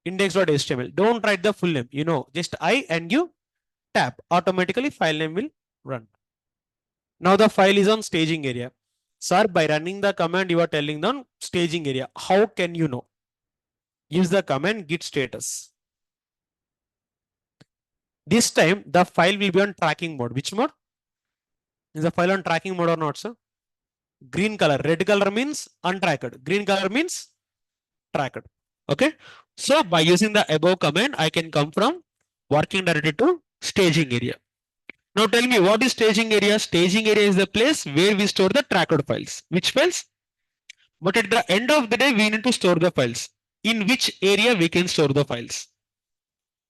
Index.html. Don't write the full name. You know, just I and you tap. Automatically file name will run. Now the file is on staging area. Sir, by running the command, you are telling them staging area. How can you know? Use the command git status. This time the file will be on tracking mode. Which mode? Is the file on tracking mode or not, sir? Green color. Red color means untracked. Green color means tracked. Okay. So by using the above command, I can come from working directory to staging area. Now tell me, what is staging area? Staging area is the place where we store the tracked files. Which files? But at the end of the day, we need to store the files. In which area we can store the files?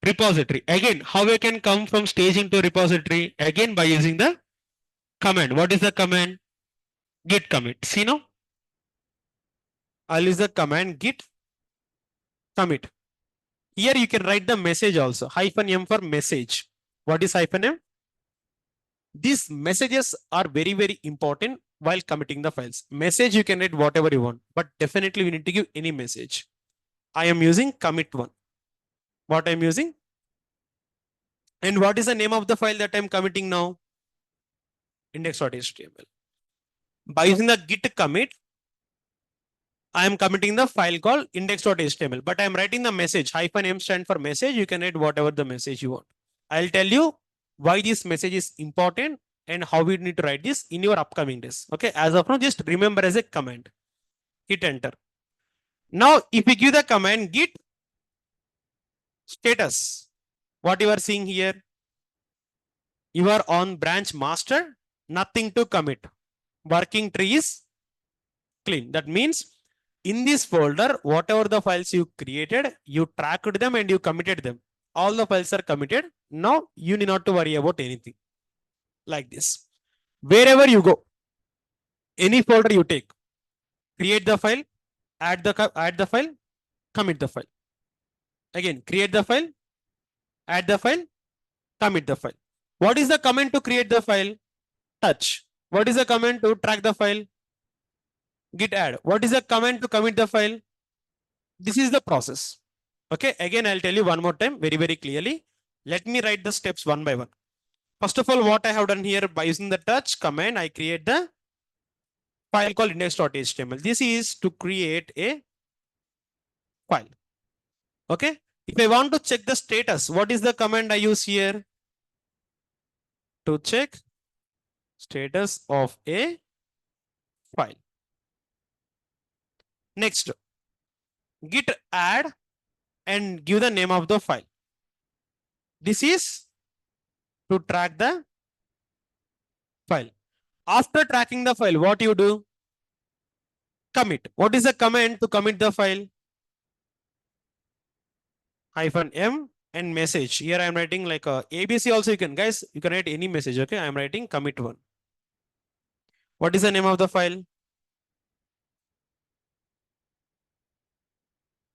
Repository. Again, how we can come from staging to repository? Again, by using the command. What is the command? Git commit. See now? I'll use the command git commit. Here you can write the message also. -m for message. What is -m? These messages are very, very important while committing the files. Message you can write whatever you want, but definitely we need to give any message. I am using commit one. What I'm using? And what is the name of the file that I'm committing now? Index.html. By using the git commit, I am committing the file called index.html, but I am writing the message. -m stand for message. You can write whatever the message you want. I'll tell you why this message is important and how we need to write this in your upcoming days. Okay. As of now, just remember as a command. Hit enter. Now, if we give the command git status, what you are seeing here, you are on branch master, nothing to commit. Working tree is clean. That means in this folder, whatever the files you created, you tracked them and you committed them. All the files are committed. Now you need not to worry about anything like this. Wherever you go, any folder you take, create the file, add the file, commit the file. Again, create the file, add the file, commit the file. What is the command to create the file? Touch. What is the command to track the file? Git add. What is the command to commit the file? This is the process. Okay, again, I'll tell you one more time very, very clearly. Let me write the steps one by one. First of all, what I have done here by using the touch command, I create the file called index.html. This is to create a file. Okay. If I want to check the status, what is the command I use here? To check status of a file. Next, git add and give the name of the file. This is to track the file. After tracking the file, what you do? Commit. What is the command to commit the file? -m and message. Here I am writing like a ABC also you can, guys, you can write any message. Okay, I am writing commit one. What is the name of the file?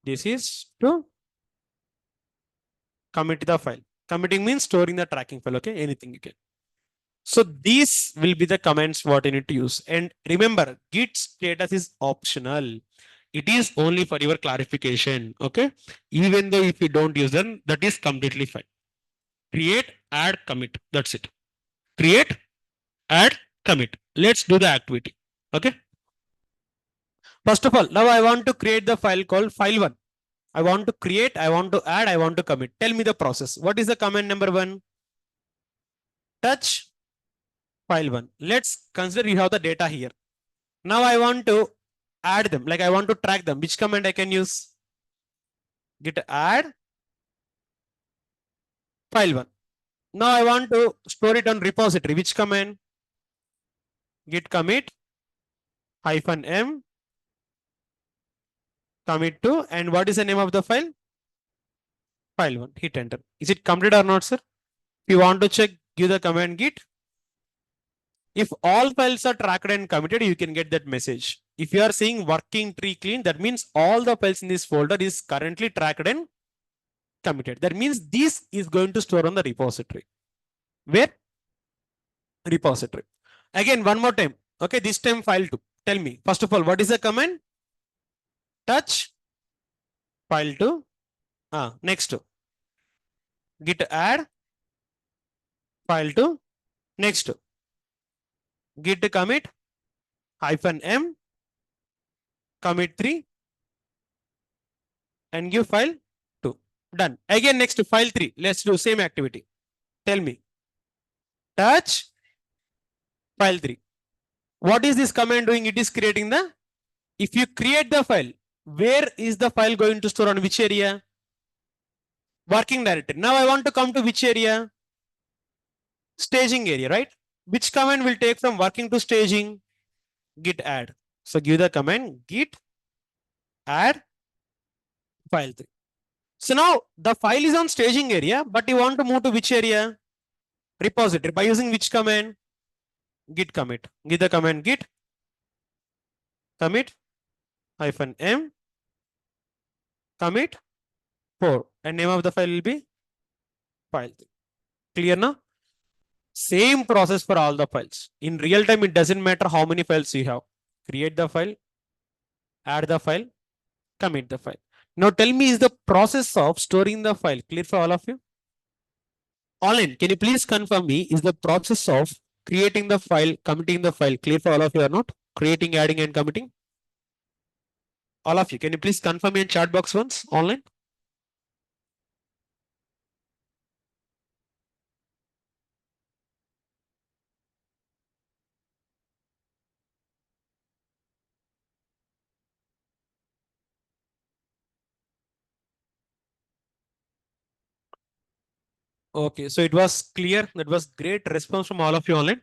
This is to commit the file. Committing means storing the tracking file. Okay, anything you can. So these will be the commands what you need to use. And remember, git status is optional. It is only for your clarification. Okay, even though if you don't use them, that is completely fine. Create, add, commit. That's it. Create, add, commit. Let's do the activity. Okay. First of all, now I want to create the file called file1. I want to create, I want to add, I want to commit. Tell me the process. What is the command number 1? Touch file1. Let's consider you have the data here. Now I want to add them, like I want to track them. Which command I can use? Git add file1. Now I want to store it on repository. Which command? Git commit -m commit to, and what is the name of the file? File1. Hit enter. Is it completed or not, sir? If you want to check, give the command git. If all files are tracked and committed, you can get that message. If you are seeing working tree clean, that means all the files in this folder is currently tracked and committed. That means this is going to store on the repository. Where? Repository. Again, one more time. Okay, this time file2. Tell me, first of all, what is the command? Touch file2. Next, git add file2. Next, git commit -m commit 3 and give file2. Done. Again, next file3. Let's do same activity. Tell me. Touch file3. What is this command doing? It is creating the, if you create the file, where is the file going to store, on which area? Working directory. Now I want to come to which area? Staging area, right? Which command will take from working to staging? Git add. So give the command git add file3. So now the file is on staging area, but you want to move to which area? Repository. By using which command? Git commit. Give the command git commit -m commit 4, and name of the file will be file3. Clear now? Same process for all the files. In real time, it doesn't matter how many files you have. Create the file, add the file, commit the file. Now tell me, is the process of storing the file clear for all of you? Online, can you please confirm me, is the process of creating the file, committing the file clear for all of you or not? Creating, adding, and committing? All of you, can you please confirm me in chat box once online? Okay, so it was clear. That was great response from all of you online.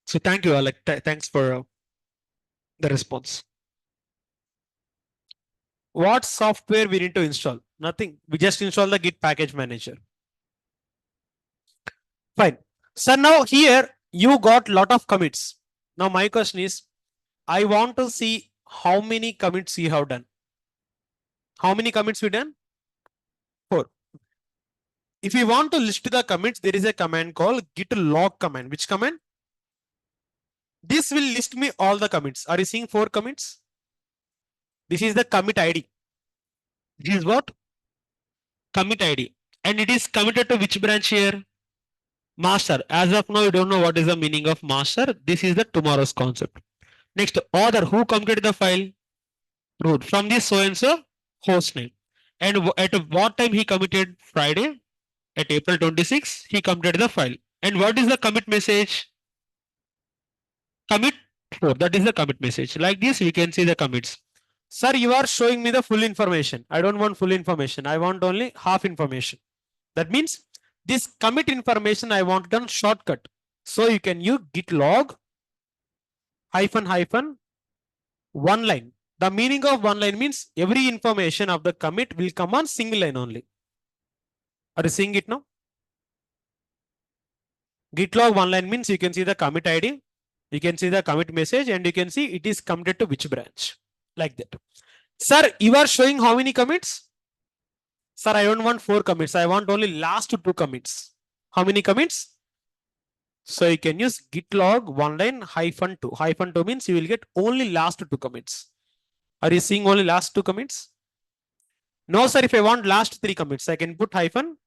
So thank you, Alec. Thanks for the response. What software we need to install? Nothing. We just install the Git package manager. Fine. So now here you got lot of commits. Now my question is, I want to see how many commits you have done. How many commits we done? 4. If you want to list the commits, there is a command called git log command. Which command? This will list me all the commits. Are you seeing 4 commits? This is the commit ID. This is what? Commit ID. And it is committed to which branch here? Master. As of now, you don't know what is the meaning of master. This is the tomorrow's concept. Next, author. Who committed the file? Root. From this so and so host name. And at what time he committed? Friday. At April 26, he committed the file. And what is the commit message? Commit 4. That is the commit message. Like this, we can see the commits. Sir, you are showing me the full information. I don't want full information. I want only half information. That means this commit information I want done shortcut. So you can use git log -- one line. The meaning of one line means every information of the commit will come on single line only. Are you seeing it now? Git log one line means you can see the commit ID, you can see the commit message, and you can see it is committed to which branch. Like that. Sir, you are showing how many commits? Sir, I don't want 4 commits. I want only last 2 commits. How many commits? So you can use git log one line -2. -2 means you will get only last 2 commits. Are you seeing only last 2 commits? No, sir. If I want last 3 commits, I can put -3.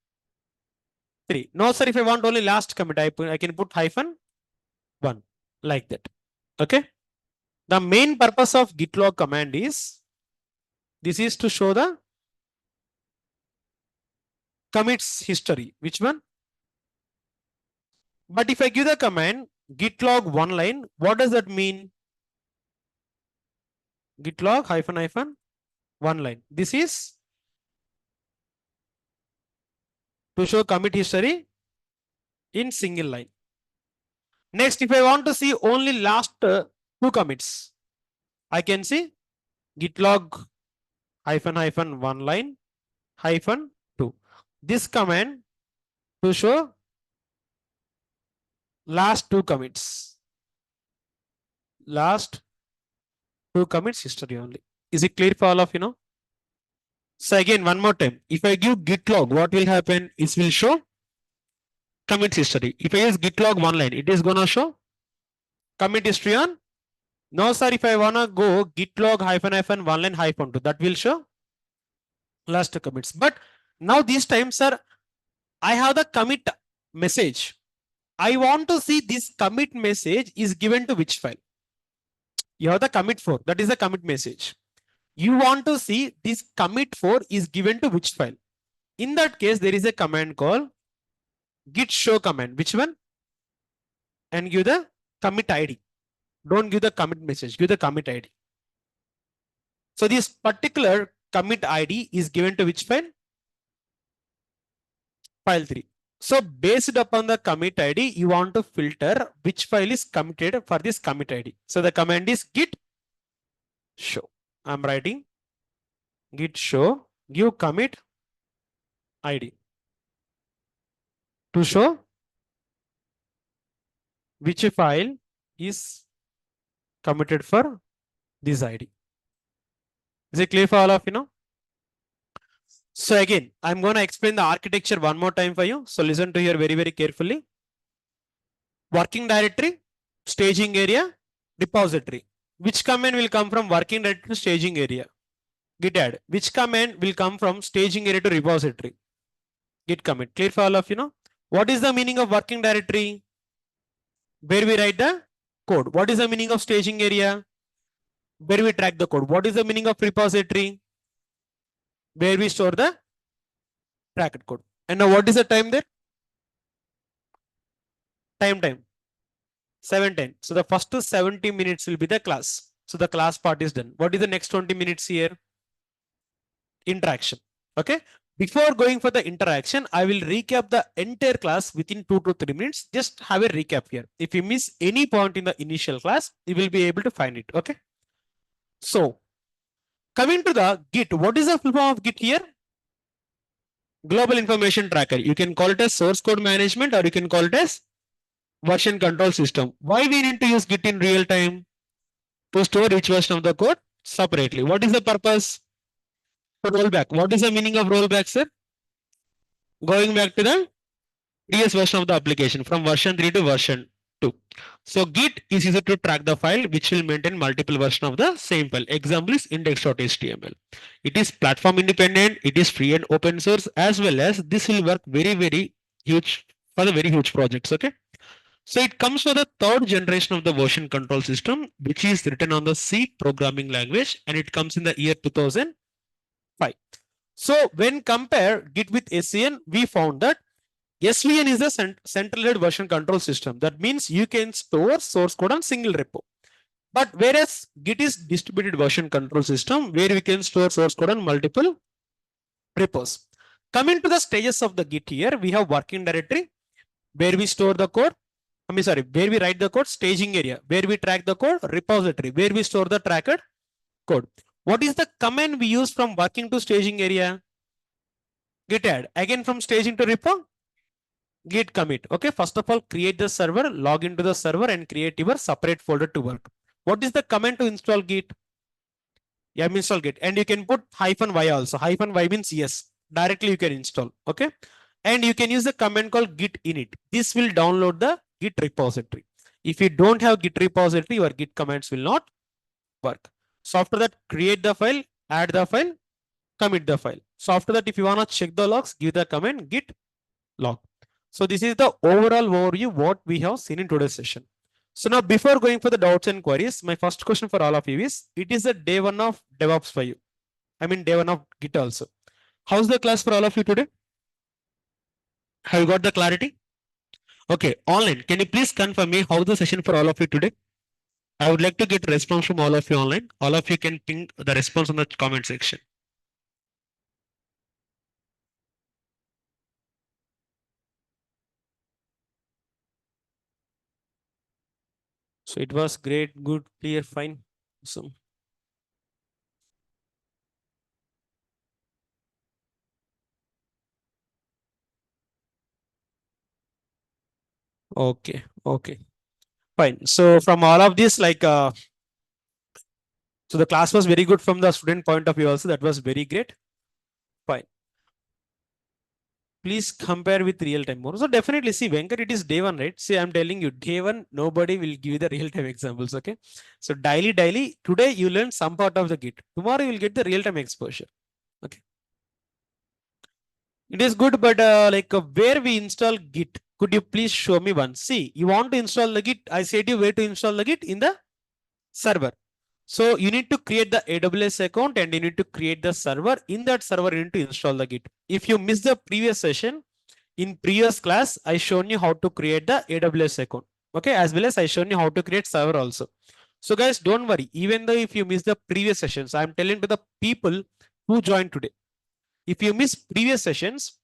No, sir. If I want only last commit, I can put -1. Like that. Okay. The main purpose of git log command is this is to show the commits history. Which one? But if I give the command git log one line, what does that mean? Git log one line. This is to show commit history in single line. Next, if I want to see only last 2 commits, I can see git log one line -2. This command to show last 2 commits. Last 2 commits history only. Is it clear for all of you now? So again, one more time. If I give git log, what will happen? It will show commit history. If I use git log one line, it is gonna show commit history on. Now, sir, if I wanna go git log one line -2, that will show last 2 commits. But now this time, sir, I have the commit message. I want to see this commit message is given to which file. You have the commit 4. That is the commit message. You want to see this commit 4 is given to which file. In that case, there is a command called git show command. Which one? And give the commit ID. Don't give the commit message. Give the commit ID. So this particular commit ID is given to which file? File 3. So based upon the commit ID, you want to filter which file is committed for this commit ID. So the command is git show. I'm writing git show, give commit ID to show which file is committed for this ID. Is it clear for all of you now? So again, I'm going to explain the architecture one more time for you. So listen to here very, very carefully. Working directory, staging area, repository. Which command will come from working directory to staging area? Git add. Which command will come from staging area to repository? Git commit. Clear for all of you now? What is the meaning of working directory? Where we write the code. What is the meaning of staging area? Where we track the code. What is the meaning of repository? Where we store the tracked code. And now what is the time there? Time. 7:10. So the first 70 minutes will be the class. So the class part is done. What is the next 20 minutes here? Interaction. Okay. Before going for the interaction, I will recap the entire class within 2 to 3 minutes. Just have a recap here. If you miss any point in the initial class, you will be able to find it. Okay. So coming to the Git, what is the full form of Git here? Global information tracker. You can call it as source code management or you can call it as version control system. Why we need to use Git in real time? To store each version of the code separately. What is the purpose? To rollback. What is the meaning of rollback, sir? Going back to the previous version of the application from version 3 to version 2. So Git is used to track the file which will maintain multiple versions of the same file. Example is index.html. It is platform independent, it is free and open source, as well as this will work very huge for the very huge projects. Okay. So it comes for the third generation of the version control system, which is written on the C programming language, and it comes in the year 2005. So when compare Git with SCN, we found that SVN is a centralized version control system. That means you can store source code on single repo. But whereas Git is distributed version control system where we can store source code on multiple repos. Coming to the stages of the Git here, we have working directory where we store the code. Where we write the code, staging area, where we track the code, repository, where we store the tracked code. What is the command we use from working to staging area? Git add. Again from staging to repo, git commit. Okay, first of all, create the server, log into the server and create your separate folder to work. What is the command to install Git? Yeah, install Git. And you can put -y also. -y means yes. Directly you can install. Okay. And you can use the command called git init. This will download the Git repository. If you don't have Git repository, your Git commands will not work. So after that, create the file, add the file, commit the file. So after that, if you want to check the logs, give the command git log. So this is the overall overview what we have seen in today's session. So now before going for the doubts and queries, my first question for all of you is, it is the day one of DevOps for you. I mean day one of Git also. How's the class for all of you today? Have you got the clarity? Okay, online. Can you please confirm me how the session for all of you today? I would like to get response from all of you online. All of you can ping the response on the comment section. So it was great, good, clear, fine. Awesome. Okay, okay, fine. So from all of this, so the class was very good from the student point of view also. That was very great. Fine. Please compare with real time more. So definitely see, Venkat, it is day one, right? See, I'm telling you, day one, nobody will give you the real time examples. Okay. So daily, today you learn some part of the Git. Tomorrow you will get the real time exposure. Okay. It is good, but where we install Git, could you please show me one? See, you want to install the Git. I said you where to install the Git in the server. So you need to create the AWS account and you need to create the server. In that server, you need to install the Git. If you missed the previous session, in previous class, I shown you how to create the AWS account. Okay, as well as I shown you how to create server also. So guys, don't worry. Even though if you miss the previous sessions, I'm telling to the people who joined today. If you miss previous sessions,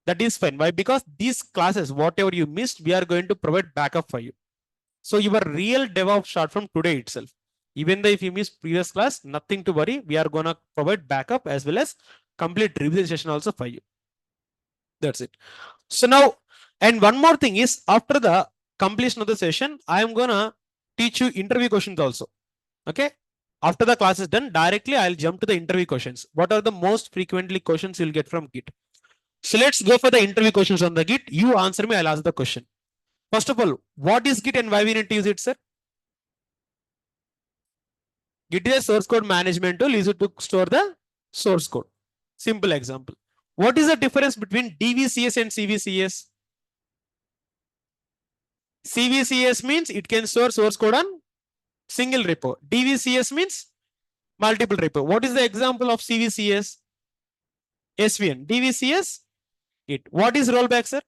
that is fine. Why? Because these classes, whatever you missed, we are going to provide backup for you. So your real DevOps start from today itself. Even though if you miss previous class, nothing to worry. We are going to provide backup as well as complete revision session also for you. That's it. So now, and one more thing is, after the completion of the session, I am going to teach you interview questions also. Okay. After the class is done, directly I'll jump to the interview questions. What are the most frequently questions you'll get from Git? So let's go for the interview questions on the Git. You answer me, I'll ask the question. First of all, what is Git and why we need to use it, sir? Git is a source code management tool used to store the source code. Simple example. What is the difference between DVCS and CVCS? CVCS means it can store source code on single repo. DVCS means multiple repo. What is the example of CVCS? SVN. DVCS, it. What is rollback, sir?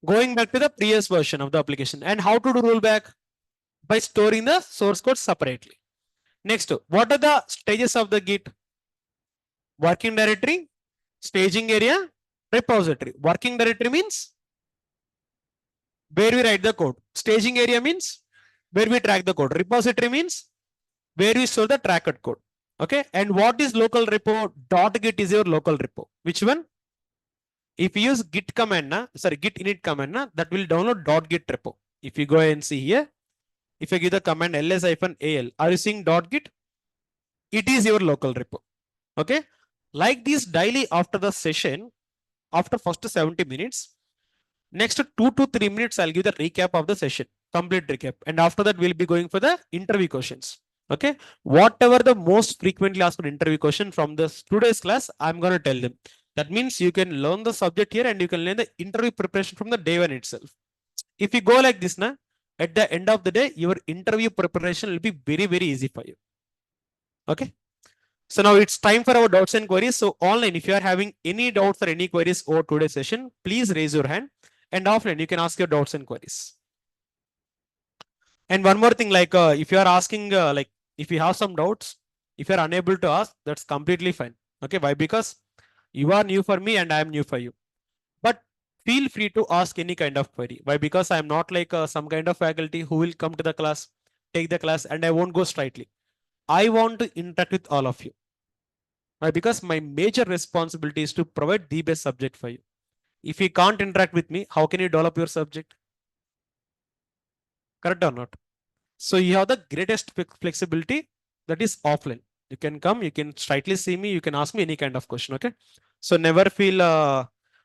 Going back to the previous version of the application. And how to do rollback? By storing the source code separately. Next, what are the stages of the Git? Working directory, staging area, repository. Working directory means where we write the code. Staging area means where we track the code. Repository means where we store the tracked code. Okay. And what is local repo? .git is your local repo. Which one? If you use git command, git init command, that will download .git repo. If you go and see here, if I give the command ls-al, are you seeing .git? It is your local repo. Okay. Like this daily after the session, after first 70 minutes, next 2 to 3 minutes, I'll give the recap of the session, complete recap. And after that, we'll be going for the interview questions. Okay. Whatever the most frequently asked interview question from this today's class, I'm going to tell them. That means you can learn the subject here and you can learn the interview preparation from the day one itself. If you go like this, at the end of the day, your interview preparation will be very, very easy for you. Okay. So now it's time for our doubts and queries. So online, if you are having any doubts or any queries over today's session, please raise your hand. And offline, you can ask your doubts and queries. And one more thing, like if you are asking, if you have some doubts, if you are unable to ask, that's completely fine. Okay, why? Because you are new for me and I am new for you. But feel free to ask any kind of query. Why? Because I am not like some kind of faculty who will come to the class, take the class, and I won't go straightly. I want to interact with all of you. Why? Because my major responsibility is to provide the best subject for you. If you can't interact with me, how can you develop your subject? Correct or not? So you have the greatest flexibility, that is offline. You can come, you can straightly see me, you can ask me any kind of question. Okay. So never feel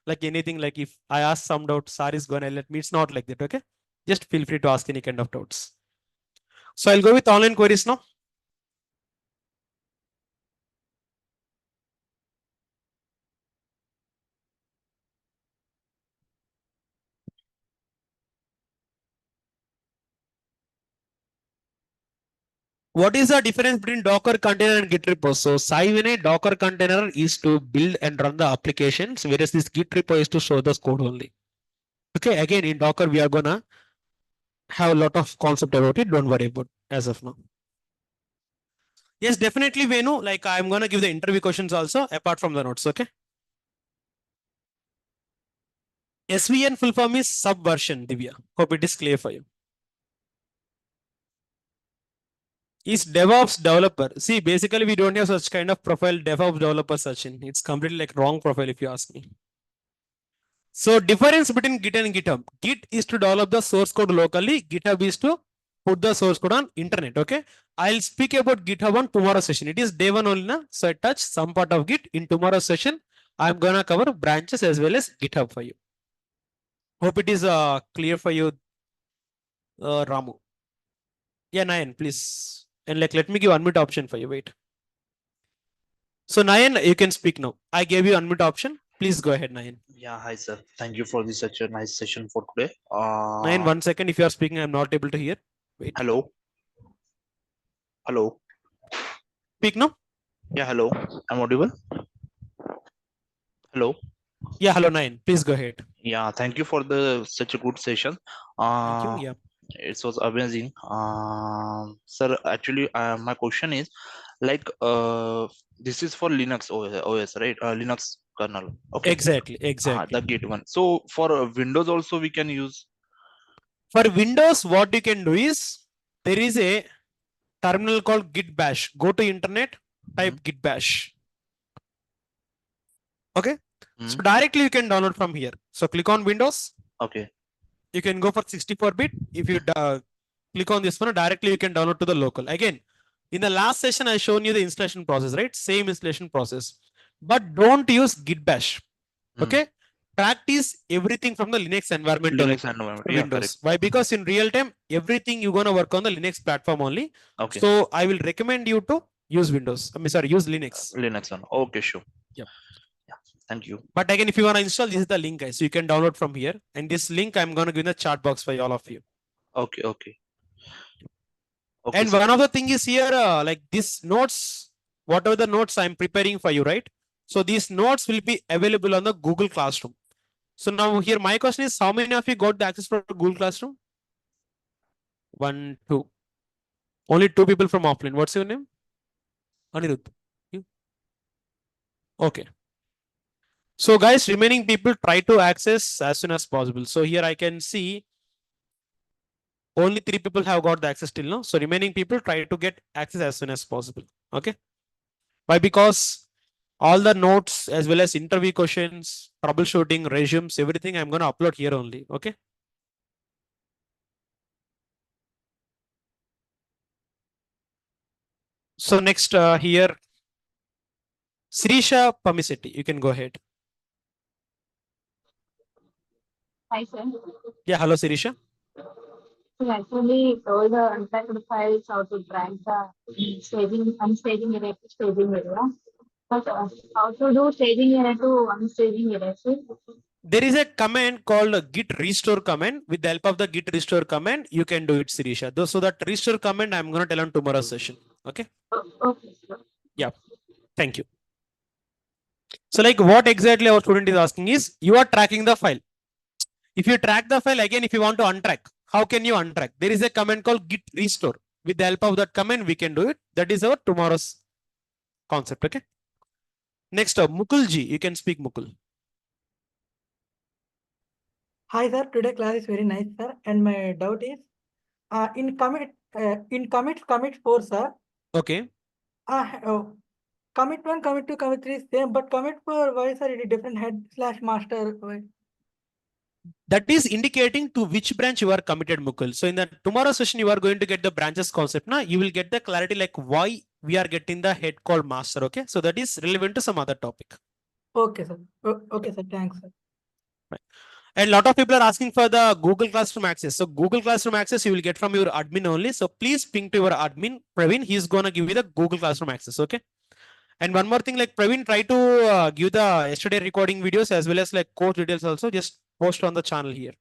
like anything like if I ask some doubt, sir is gonna let me. It's not like that. Okay. Just feel free to ask any kind of doubts. So I'll go with online queries now. What is the difference between Docker container and Git repo? So Sai, Docker container is to build and run the applications, whereas this Git repo is to show the code only. Okay, again in Docker, we are gonna have a lot of concept about it. Don't worry about as of now. Yes, definitely, Venu. Like I'm gonna give the interview questions also, apart from the notes. Okay. SVN full form is subversion, Divya. Hope it is clear for you. Is DevOps developer. See, basically, we don't have such kind of profile DevOps developer Sachin. It's completely like wrong profile if you ask me. So difference between Git and GitHub. Git is to develop the source code locally. GitHub is to put the source code on internet. Okay. I'll speak about GitHub on tomorrow's session. It is day one only. So I touch some part of Git in tomorrow's session. I'm gonna cover branches as well as GitHub for you. Hope it is clear for you, Ramu. Yeah, Nayan, please. And like, let me give unmute option for you. Wait. So Nayan, you can speak now. I gave you unmute option. Please go ahead, Nayan. Yeah, hi sir. Thank you for this such a nice session for today. Nayan, 1 second. If you are speaking, I'm not able to hear. Wait. Hello. Hello. Speak now. Yeah, hello. I'm audible. Hello. Yeah, hello, Nayan. Please go ahead. Yeah, thank you for the such a good session. Thank you. Yeah. It was amazing. Sir, actually, my question is like this is for Linux OS, right? Linux kernel. Okay. Exactly. The Exactly. Git one. So for Windows also we can use. For Windows, what you can do is there is a terminal called Git Bash. Go to internet, type Git Bash. Okay. So directly you can download from here. So click on Windows. Okay. You can go for 64-bit. If you click on this one, directly you can download to the local. Again, in the last session, I shown you the installation process, right? Same installation process. But don't use Git Bash. Okay. Practice everything from the Linux environment. Linux environment. Yeah, Windows. correct. Why? Because in real time, everything you're gonna work on the Linux platform only. Okay. So I will recommend you to use Windows. I mean, sorry, use Linux. Linux one. Okay, sure. Yep. Yeah. Thank you. But again, if you want to install, this is the link, guys. So you can download from here. And this link I'm gonna give in the chat box for all of you. Okay. Okay. Okay, and sir. one of the thing is here, like these notes, whatever the notes I'm preparing for you, right? So these notes will be available on the Google Classroom. So now here my question is, how many of you got the access for Google Classroom? 1, 2. Only 2 people from offline. What's your name? Anirudh. You? Okay. So guys, remaining people try to access as soon as possible. So here I can see only 3 people have got the access till now. So remaining people try to get access as soon as possible. Okay. Why? Because all the notes as well as interview questions, troubleshooting, resumes, everything I'm going to upload here only. Okay. So next here, Sirisha Pamisetti, you can go ahead. Hi, sir. Yeah, hello Sirisha. So actually, all the unpacked files how to track the unstaging error to staging error. But how to do staging error to unstaging error? Sir? There is a command called git restore command. With the help of the git restore command, you can do it, Sirisha. So that restore command I'm going to tell on tomorrow's session. Okay. Okay, sir. Yeah. Thank you. So like what exactly our student is asking is, you are tracking the file. If you track the file again, if you want to untrack, how can you untrack? There is a command called git restore. With the help of that command, we can do it. That is our tomorrow's concept. Okay. Next up, Mukul ji, you can speak, Mukul. Hi sir, today class is very nice sir, and my doubt is in commit 4 sir, Okay. commit 1, commit 2, commit 3 is same, but commit 4 why sir it is different head slash master? Why? That is indicating to which branch you are committed, Mukul. So in the tomorrow session, you are going to get the branches concept. Now you will get the clarity like why we are getting the head called master. Okay. So that is relevant to some other topic. Okay sir. Okay sir, thanks sir. Right. And a lot of people are asking for the Google Classroom access. So Google Classroom access you will get from your admin only. So please ping to your admin, Praveen. He's going to give you the Google Classroom access. Okay. And one more thing, like Praveen, try to give the yesterday recording videos as well as like course details also. Just post on the channel here.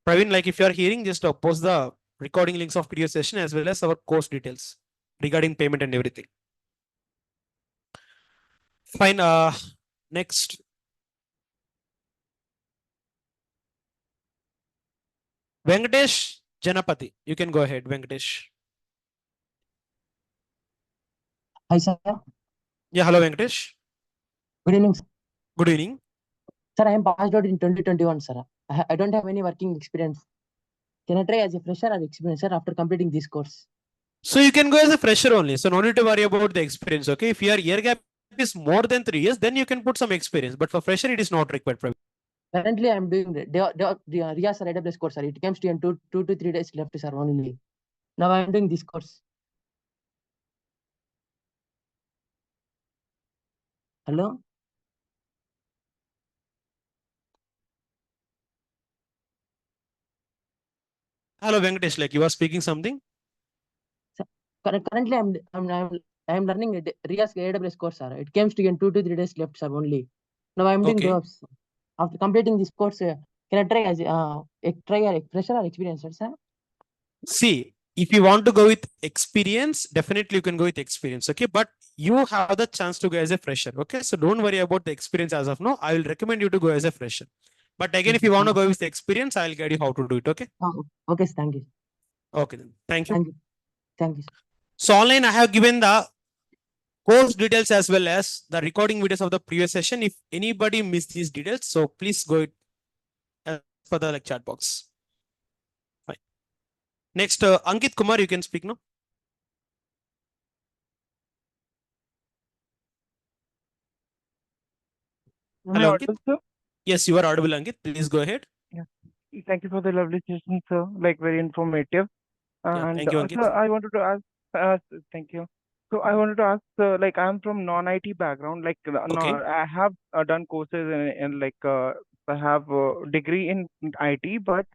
Praveen, like if you are hearing, just post the recording links of previous session as well as our course details regarding payment and everything. Fine. Next. Venkatesh Janapati. You can go ahead, Venkatesh. Hi, sir. Yeah, hello, Venkatesh. Good evening, sir. Good evening. Sir, I am passed out in 2021, sir. I don't have any working experience. Can I try as a fresher or experiencer after completing this course? So you can go as a fresher only. So no need to worry about the experience. Okay. If your year gap is more than 3 years, then you can put some experience. But for fresher, it is not required. Currently, I am doing the RIA sir AWS course, sir. It comes to in 2 to 3 days left, sir, only. Now I am doing this course. Hello? Hello, Venkatesh. Like you are speaking something? Sir, currently, I am learning RIA AWS course, sir. It comes to in 2 to 3 days left, sir, only. Now I am doing Okay. DevOps. After completing this course, can I try as try a fresher or experiencer, sir? See, if you want to go with experience, definitely you can go with experience. Okay. But you have the chance to go as a fresher. Okay. So don't worry about the experience as of now. I will recommend you to go as a fresher. But again, if you want to go with the experience, I'll guide you how to do it. Okay. Okay, sir, thank you. Okay. Then. Thank you. Thank you. Thank you, sir. So online, I have given the course details as well as the recording videos of the previous session. If anybody missed these details, so please go as for the like chat box. Fine. Next, Ankit Kumar, you can speak now. Hello, Ankit. Sir? Yes, you are audible, Ankit. Please go ahead. Yeah. Thank you for the lovely session, sir. Like very informative. Yeah, And thank you, Ankit. sir, I wanted to ask. Thank you. So I wanted to ask, like I'm from non-IT background. Like no, Okay. I have done courses in like I have a degree in IT, but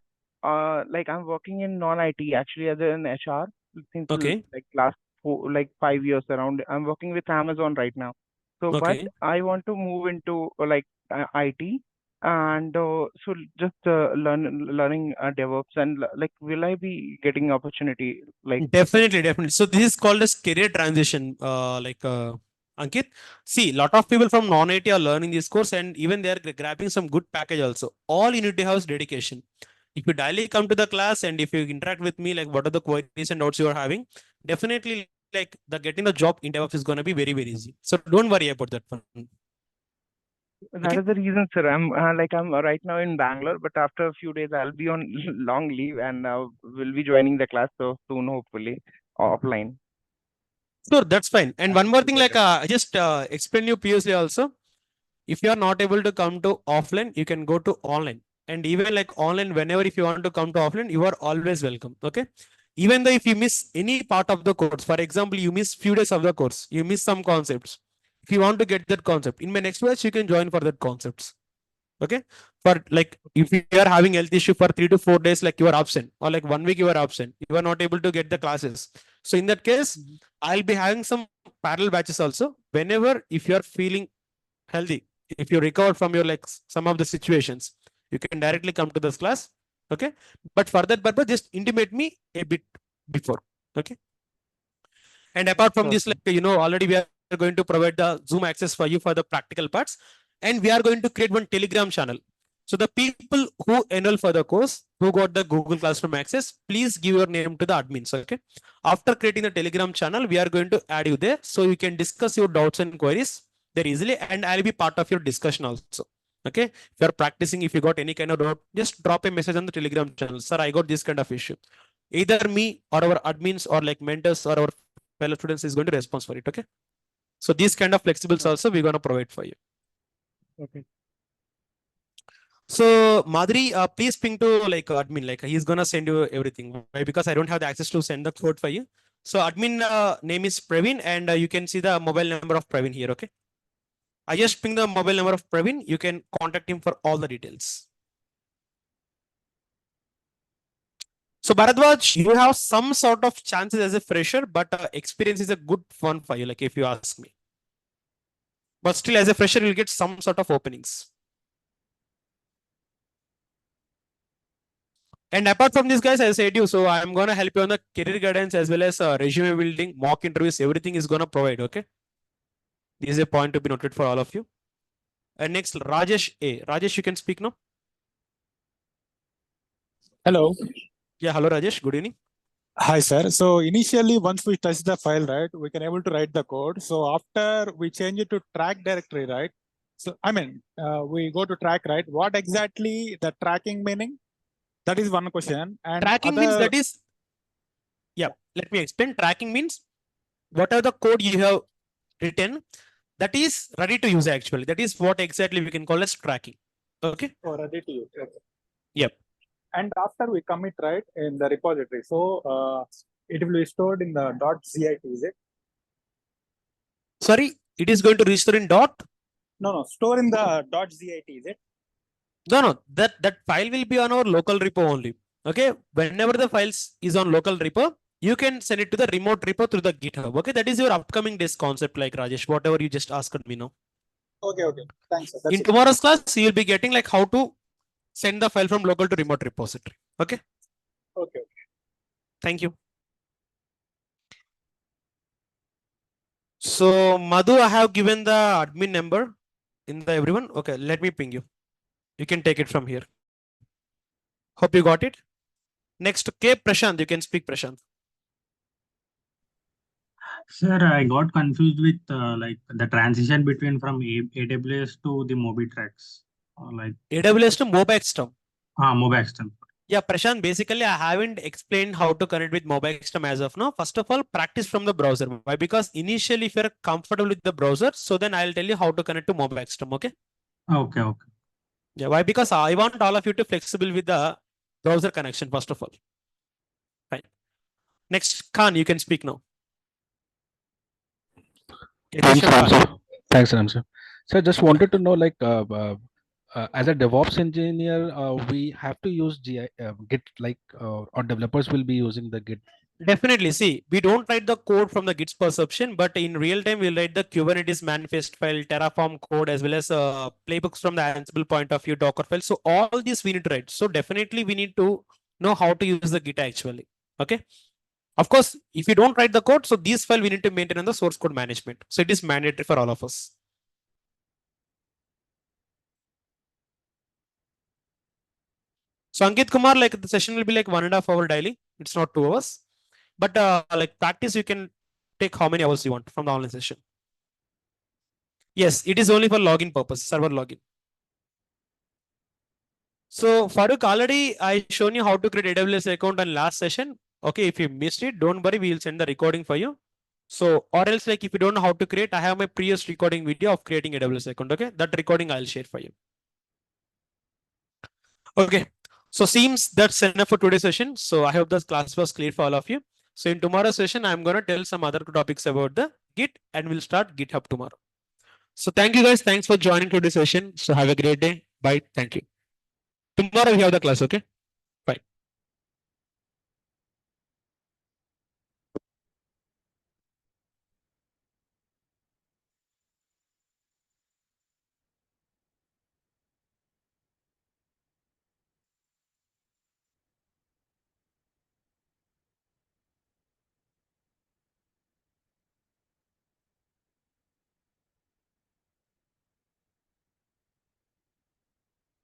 like I'm working in non-IT actually as an HR since Okay. like last 5 years around. I'm working with Amazon right now. So, but Okay. I want to move into like IT and so just learning DevOps and like will I be getting opportunity like Definitely, definitely. So this is called as career transition. Ankit, see, lot of people from non-IT are learning this course, and even they are grabbing some good package also. All you need to have is dedication. If you daily come to the class and if you interact with me, like what are the queries and doubts you are having, definitely like the getting the job in DevOps is going to be very, very easy. So don't worry about that one. that Okay. is the reason, sir. I'm right now in Bangalore, but after a few days I'll be on long leave and will be joining the class so soon, hopefully. offline. Sure, that's fine. And one more thing, Get like it. I just explain you previously also. If you are not able to come to offline, you can go to online. And even like online, whenever if you want to come to offline, you are always welcome. Okay. Even though if you miss any part of the course, for example, you miss few days of the course, you miss some concepts. If you want to get that concept in my next batch, you can join for that concepts. Okay. For like if you are having health issue for 3 to 4 days, like you are absent, or like 1 week you are absent, you are not able to get the classes. So in that case, I'll be having some parallel batches also. Whenever if you are feeling healthy, if you recover from your like some of the situations, you can directly come to this class. Okay. But for that purpose, just intimate me a bit before. Okay. And apart from Sure, this, sir. like already we are going to provide the Zoom access for you for the practical parts, and we are going to create one Telegram channel. So the people who enroll for the course, who got the Google Classroom access, please give your name to the admins. Okay. After creating the Telegram channel, we are going to add you there, so you can discuss your doubts and queries there easily, and I'll be part of your discussion also. Okay. If you're practicing, if you got any kind of doubt, just drop a message on the Telegram channel. Sir, I got this kind of issue. Either me or our admins or like mentors or our fellow students is going to respond for it. Okay. So these kind of flexibles also we're going to provide for you. Okay. So Madhuri, please ping to like admin, like he's going to send you everything. Why? Because I don't have the access to send the code for you. So admin name is Praveen, and you can see the mobile number of Praveen here. Okay. I just ping the mobile number of Praveen. You can contact him for all the details. So Bharadwaj, you have some sort of chances as a fresher, but experience is a good one for you, like if you ask me. But still as a fresher, you'll get some sort of openings. And apart from this, guys, I said you, so I'm going to help you on the career guidance as well as resume building, mock interviews, everything is going to provide. Okay. This is a point to be noted for all of you. And next, Rajesh A. Rajesh, you can speak now. Hello. Yeah, hello, Rajesh. Good evening. Hi, sir. So initially, once we touch the file, right, we can able to write the code. So after we change it to track directory, right? So I mean, we go to track, right? What exactly the tracking meaning? That is one question. And Tracking other, means that is, yeah, let me explain. Tracking means whatever the code you have written, that is ready to use actually. That is what exactly we can call as tracking. Okay. oh, ready to use. Okay. Yep. And after we commit, right, in the repository, so it will be stored in the .zip, is it? Sorry, it is going to restore in dot. No, store in the .zip, is it? No, that file will be on our local repo only. Okay, whenever the files is on local repo, you can send it to the remote repo through the GitHub. Okay, that is your upcoming days concept, like Rajesh, whatever you just asked me now. Okay. Thanks, sir. That's in it. tomorrow's class, you'll be getting like how to send the file from local to remote repository. Okay. Okay. Thank you. So Madhu, I have given the admin number in the everyone. Okay, let me ping you. You can take it from here. Hope you got it. Next, K. Prashant, you can speak, Prashant. Sir, I got confused with like the transition between from AWS to the MobiTrax. Like AWS to MobiXterm. MobiXterm. Yeah, Prashant, basically I haven't explained how to connect with MobiXterm as of now. First of all, practice from the browser. Why? Because initially if you're comfortable with the browser, so then I'll tell you how to connect to MobiXterm. Okay. Okay. Yeah, why? Because I want all of you to flexible with the browser connection, first of all. Fine. Next, Khan, you can speak now. Thanks, Yatesha Khan. Ramsey. Thanks, Ramsey. So I just wanted to know, like, as a DevOps engineer, we have to use Git, like, or developers will be using the Git. Definitely. See, we don't write the code from the Git's perception, but in real time, we'll write the Kubernetes manifest file, Terraform code, as well as playbooks from the Ansible point of view, Docker file. So all these we need to write. So definitely we need to know how to use the Git actually. Okay. Of course, if you don't write the code, so this file we need to maintain on the source code management. So it is mandatory for all of us. So Ankit Kumar, like the session will be like 1.5 hours daily. It's not 2 hours. But like practice, you can take how many hours you want from the online session. Yes, it is only for login purpose, server login. So Farooq, already I shown you how to create AWS account on last session. Okay, if you missed it, don't worry, we will send the recording for you. So, or else like if you don't know how to create, I have my previous recording video of creating AWS account. Okay, that recording I'll share for you. Okay, so seems that's enough for today's session. So I hope this class was clear for all of you. So in tomorrow's session, I'm gonna tell some other topics about the Git and we'll start GitHub tomorrow. So thank you guys. Thanks for joining today's session. So have a great day. Bye. Thank you. Tomorrow we have the class. Okay.